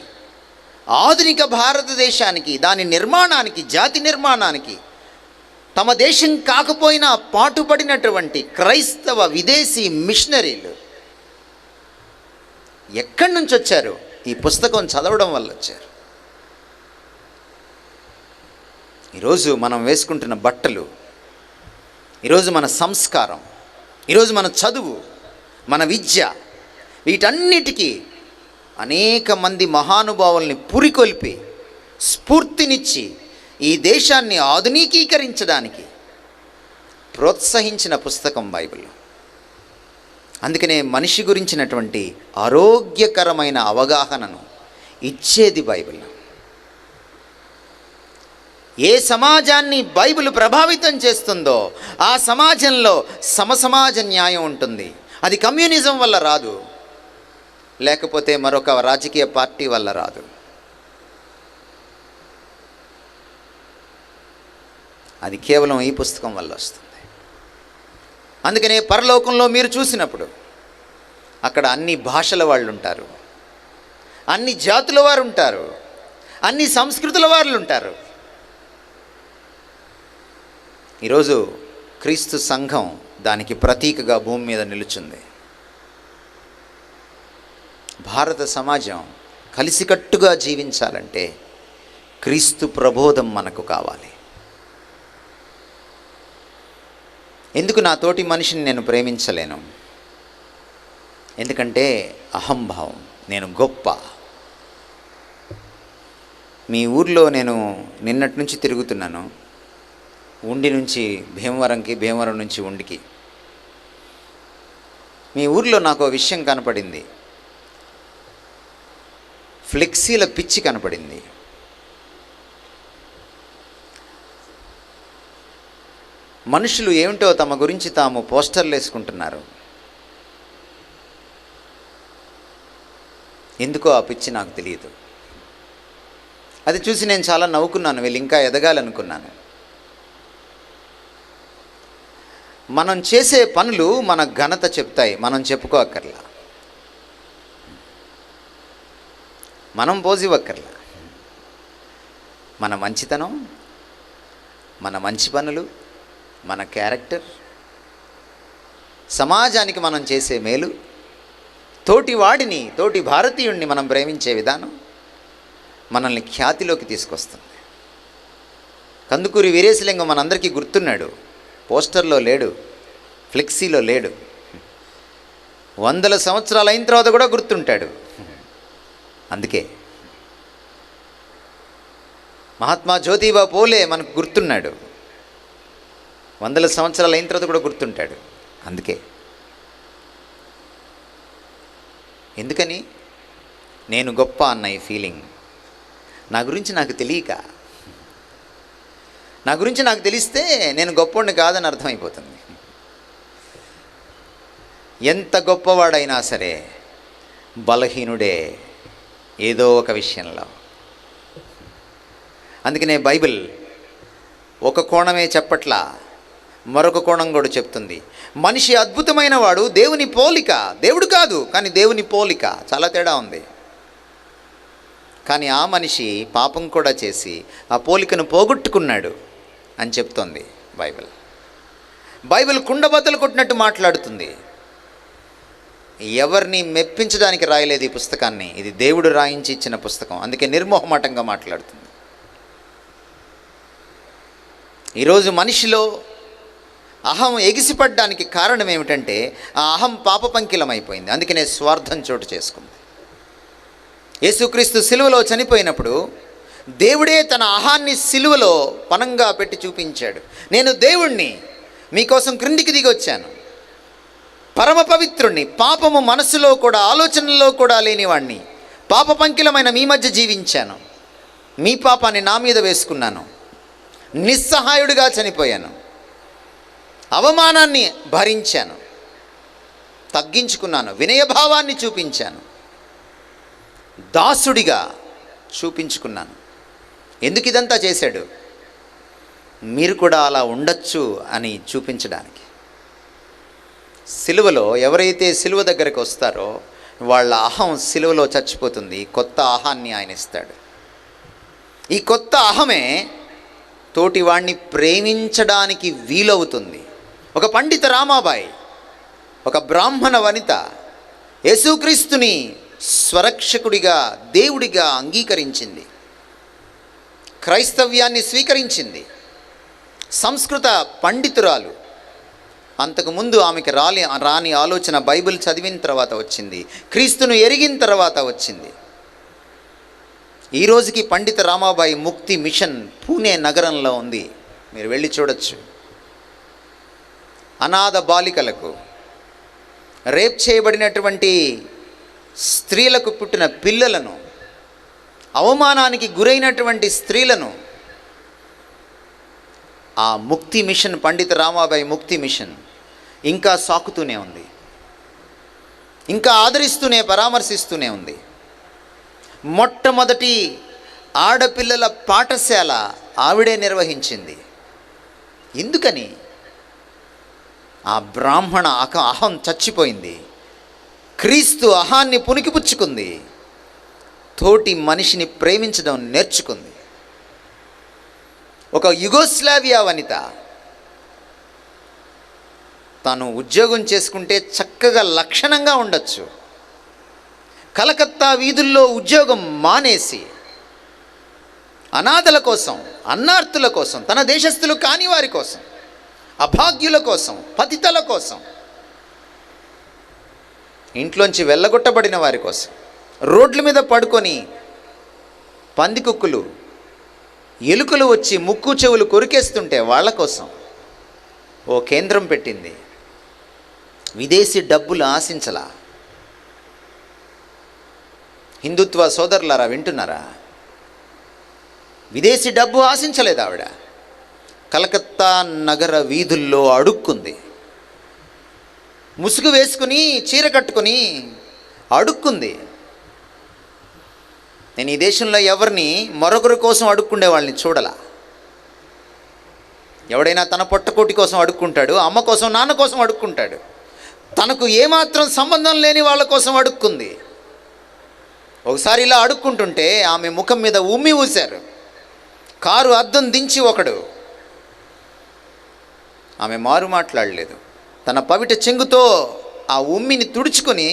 ఆధునిక భారతదేశానికి, దాని నిర్మాణానికి, జాతి నిర్మాణానికి తమ దేశం కాకపోయినా పాటుపడినటువంటి క్రైస్తవ విదేశీ మిషనరీలు ఎక్కడి నుంచి వచ్చారు? ఈ పుస్తకం చదవడం వల్ల వచ్చారు. ఈరోజు మనం వేసుకుంటున్న బట్టలు, ఈరోజు మన సంస్కారం, ఈరోజు మన చదువు, మన విద్య, వీటన్నిటికీ అనేక మంది మహానుభావుల్ని పురికొల్పి స్ఫూర్తినిచ్చి ఈ దేశాన్ని ఆధునికీకరించడానికి ప్రోత్సహించిన పుస్తకం బైబిల్. అందుకనే మనిషి గురించినటువంటి ఆరోగ్యకరమైన అవగాహనను ఇచ్చేది బైబిల్. ఏ సమాజాన్ని బైబిల్ ప్రభావితం చేస్తుందో ఆ సమాజంలో సమసమాజ న్యాయం ఉంటుంది. అది కమ్యూనిజం వల్ల రాదు, లేకపోతే మరొక రాజకీయ పార్టీ వల్ల రాదు. అది కేవలం ఈ పుస్తకం వల్ల వస్తుంది. అందుకనే పరలోకంలో మీరు చూసినప్పుడు అక్కడ అన్ని భాషల వాళ్ళు ఉంటారు, అన్ని జాతుల వారు ఉంటారు, అన్ని సంస్కృతుల వాళ్ళు ఉంటారు. ఈరోజు క్రీస్తు సంఘం దానికి ప్రతీకగా భూమి మీద నిలుచుంది. భారత సమాజం కలిసికట్టుగా జీవించాలంటే క్రీస్తు ప్రబోధం మనకు కావాలి. ఎందుకు నా తోటి మనిషిని నేను ప్రేమించలేను? ఎందుకంటే అహంభావం, నేను గొప్ప. మీ ఊర్లో నేను నిన్నటి నుంచి తిరుగుతున్నాను, ఉండి నుంచి భీమవరంకి, భీమవరం నుంచి ఉండికి. మీ ఊర్లో నాకు విషయం కనపడింది, ఫ్లెక్సీల పిచ్చి కనపడింది. మనుషులు ఏమిటో తమ గురించి తాము పోస్టర్లు వేసుకుంటున్నారు. ఎందుకో ఆ పిచ్చి నాకు తెలియదు. అది చూసి నేను చాలా నవ్వుకున్నాను, వీళ్ళు ఇంకా ఎదగాలనుకున్నాను. మనం చేసే పనులు మన ఘనత చెప్తాయి, మనం చెప్పుకోక్కర్లా, మనం పోజివ్వక్కర్లా. మన మంచితనం, మన మంచి పనులు, మన క్యారెక్టర్, సమాజానికి మనం చేసే మేలు, తోటి వాడిని, తోటి భారతీయుడిని మనం ప్రేమించే విధానం మనల్ని ఖ్యాతిలోకి తీసుకొస్తుంది. కందుకూరి వీరేశలింగం మనందరికీ గుర్తున్నాడు. పోస్టర్లో లేడు, ఫ్లెక్సీలో లేడు, 100 సంవత్సరాలు అయిన తర్వాత కూడా గుర్తుంటాడు. అందుకే మహాత్మా జ్యోతిబా పూలే మనకు గుర్తున్నాడు, 100 సంవత్సరాలు అయిన తర్వాత కూడా గుర్తుంటాడు. అందుకే ఎందుకని నేను గొప్ప అన్న ఈ ఫీలింగ్ నా గురించి నాకు తెలియక, నా గురించి నాకు తెలిస్తే నేను గొప్పోడిని కాదని అర్థమైపోతుంది. ఎంత గొప్పవాడైనా సరే బలహీనుడే ఏదో ఒక విషయంలో. అందుకనే బైబిల్ ఒక కోణమే చెప్పట్లా, మరొక కోణం కూడా చెప్తుంది. మనిషి అద్భుతమైన వాడు, దేవుని పోలిక, దేవుడు కాదు కానీ దేవుని పోలిక. చాలా తేడా ఉంది. కానీ ఆ మనిషి పాపం కూడా చేసి ఆ పోలికను పోగొట్టుకున్నాడు అని చెప్తోంది బైబిల్. బైబిల్ కుండబద్దలు కొట్టినట్టు మాట్లాడుతుంది. ఎవరిని మెప్పించడానికి రాయలేదు ఈ పుస్తకాన్ని, ఇది దేవుడు రాయించి ఇచ్చిన పుస్తకం. అందుకే నిర్మోహమాటంగా మాట్లాడుతుంది. ఈరోజు మనిషిలో అహం ఎగిసిపడ్డానికి కారణం ఏమిటంటే ఆ అహం పాపపంకిలమైపోయింది. అందుకనే స్వార్థం చోటు చేసుకుంది. యేసుక్రీస్తు సిలువలో చనిపోయినప్పుడు దేవుడే తన అహాన్ని సిలువలో పనంగా పెట్టి చూపించాడు. నేను దేవుణ్ణి, మీకోసం క్రిందికి దిగి వచ్చాను, పరమ పవిత్రుణ్ణి, పాపము మనసులో కూడా ఆలోచనలో కూడా లేనివాణ్ణి, పాప పంకిలమైన మీ మధ్య జీవించాను, మీ పాపాన్ని నా మీద వేసుకున్నాను, నిస్సహాయుడిగా చనిపోయాను, అవమానాన్ని భరించాను, తగ్గించుకున్నాను, వినయభావాన్ని చూపించాను, దాసుడిగా చూపించుకున్నాను. ఎందుకు ఇదంతా చేశాడు? మీరు కూడా అలా ఉండొచ్చు అని చూపించడానికి. సిలువలో ఎవరైతే సిలువ దగ్గరికి వస్తారో వాళ్ళ అహం సిలువలో చచ్చిపోతుంది. కొత్త అహాన్ని ఆయన ఇస్తాడు. ఈ కొత్త అహమే తోటివాణ్ణి ప్రేమించడానికి వీలవుతుంది. ఒక పండిత రామాబాయి, ఒక బ్రాహ్మణ వనిత యేసుక్రీస్తుని స్వరక్షకుడిగా, దేవుడిగా అంగీకరించింది, క్రైస్తవ్యాన్ని స్వీకరించింది. సంస్కృత పండితురాలు. అంతకుముందు ఆమెకి రాని ఆలోచన బైబిల్ చదివిన తర్వాత వచ్చింది, క్రీస్తును ఎరిగిన తర్వాత వచ్చింది. ఈ రోజుకి పండిత రామాబాయి ముక్తి మిషన్ పూణే నగరంలో ఉంది, మీరు వెళ్ళి చూడొచ్చు. అనాథ బాలికలకు, రేప్ చేయబడినటువంటి స్త్రీలకు పుట్టిన పిల్లలను, అవమానానికి గురైనటువంటి స్త్రీలను ఆ ముక్తి మిషన్, పండిత రామాబాయి ముక్తి మిషన్ ఇంకా సాకుతూనే ఉంది, ఇంకా ఆదరిస్తూనే, పరామర్శిస్తూనే ఉంది. మొట్టమొదటి ఆడపిల్లల పాఠశాల ఆవిడే నిర్వహించింది. ఎందుకని? ఆ బ్రాహ్మణ అహం చచ్చిపోయింది, క్రీస్తు అహాన్ని పుణికిపుచ్చుకుంది, తోటి మనిషిని ప్రేమించడం నేర్చుకుంది. ఒక యుగోస్లావియా వనిత తాను ఉద్యోగం చేసుకుంటే చక్కగా లక్షణంగా ఉండొచ్చు, కలకత్తా వీధుల్లో ఉద్యోగం మానేసి అనాథల కోసం, అన్నార్తుల కోసం, తన దేశస్థులు కాని వారి కోసం, అభాగ్యుల కోసం, పతితల కోసం, ఇంట్లోంచి వెళ్ళగొట్టబడిన వారి కోసం, రోడ్ల మీద పడుకొని పందికొక్కులు, ఎలుకలు వచ్చి ముక్కు చెవులు కొరికేస్తుంటే వాళ్ళ కోసం ఓ కేంద్రం పెట్టింది. విదేశీ డబ్బులు ఆశించలా. హిందుత్వ సోదరులారా, వింటున్నారా? విదేశీ డబ్బు ఆశించలేదు ఆవిడ. కలకత్తా నగర వీధుల్లో అడుక్కుంది, ముసుగు వేసుకుని, చీర కట్టుకుని అడుక్కుంది. నేను ఈ దేశంలో ఎవరిని మరొకరి కోసం అడుక్కుండే వాళ్ళని చూడలా. ఎవడైనా తన పొట్టకోటి కోసం అడుక్కుంటాడు, అమ్మ కోసం, నాన్న కోసం అడుక్కుంటాడు. తనకు ఏమాత్రం సంబంధం లేని వాళ్ళ కోసం అడుక్కుంది. ఒకసారి ఇలా అడుక్కుంటుంటే ఆమె ముఖం మీద ఉమ్మి ఊశారు. కారు అద్దం దించి ఒకడు. ఆమె మారు మాట్లాడలేదు. తన పవిట చెంగుతో ఆ ఉమ్మిని తుడుచుకొని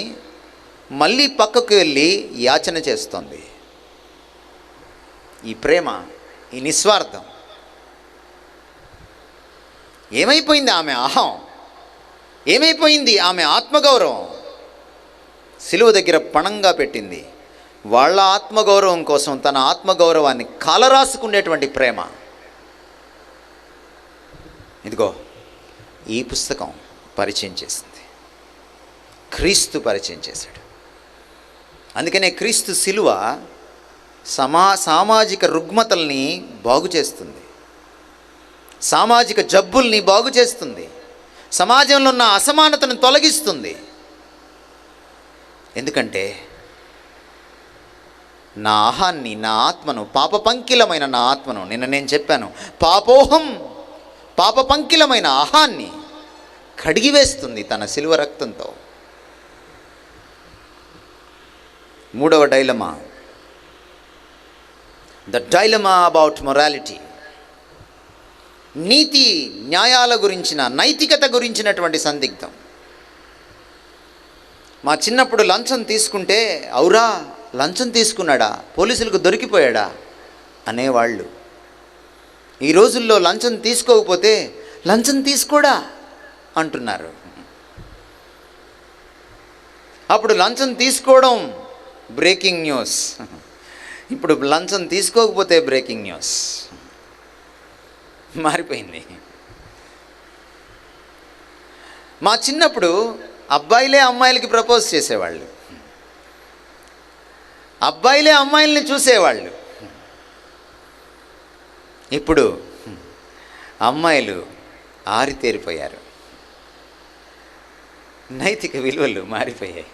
మళ్ళీ పక్కకు వెళ్ళి యాచన చేస్తోంది. ఈ ప్రేమ, ఈ నిస్వార్థం ఏమైపోయింది? ఆమె అహం ఏమైపోయింది? ఆమె ఆత్మగౌరవం సిలువ దగ్గర పణంగా పెట్టింది. వాళ్ళ ఆత్మగౌరవం కోసం తన ఆత్మగౌరవాన్ని కాలరాసుకునేటువంటి ప్రేమ. ఇదిగో ఈ పుస్తకం పరిచయం చేసింది, క్రీస్తు పరిచయం చేశాడు. అందుకనే క్రీస్తు సిలువ సామాజిక రుగ్మతల్ని బాగు చేస్తుంది, సామాజిక జబ్బుల్ని బాగు చేస్తుంది, సమాజంలో ఉన్న అసమానతను తొలగిస్తుంది. ఎందుకంటే నా అహాన్ని, నా ఆత్మను, పాపపంకిలమైన నా ఆత్మను, నిన్న నేను చెప్పాను, పాపపంకిలమైన అహాన్ని కడిగివేస్తుంది తన సిలువ రక్తంతో. మూడవ dilemma, the dilemma about morality. నీతి న్యాయాల గురించిన, నైతికత గురించినటువంటి సందిగ్ధం. మా చిన్నప్పుడు లంచం తీసుకుంటే, అవురా లంచం తీసుకున్నాడా, పోలీసులకు దొరికిపోయాడా అనేవాళ్ళు. ఈ రోజుల్లో లంచం తీసుకోకపోతే లంచం తీసుకోడా అంటున్నారు. అప్పుడు లంచం తీసుకోవడం బ్రేకింగ్ న్యూస్, ఇప్పుడు లంచం తీసుకోకపోతే బ్రేకింగ్ న్యూస్. మారిపోయింది. మా చిన్నప్పుడు అబ్బాయిలే అమ్మాయిలకి ప్రపోజ్ చేసేవాళ్ళు, అబ్బాయిలే అమ్మాయిల్ని చూసేవాళ్ళు. ఇప్పుడు అమ్మాయిలు ఆరితేరిపోయారు. నైతిక విలువలు మారిపోయాయి.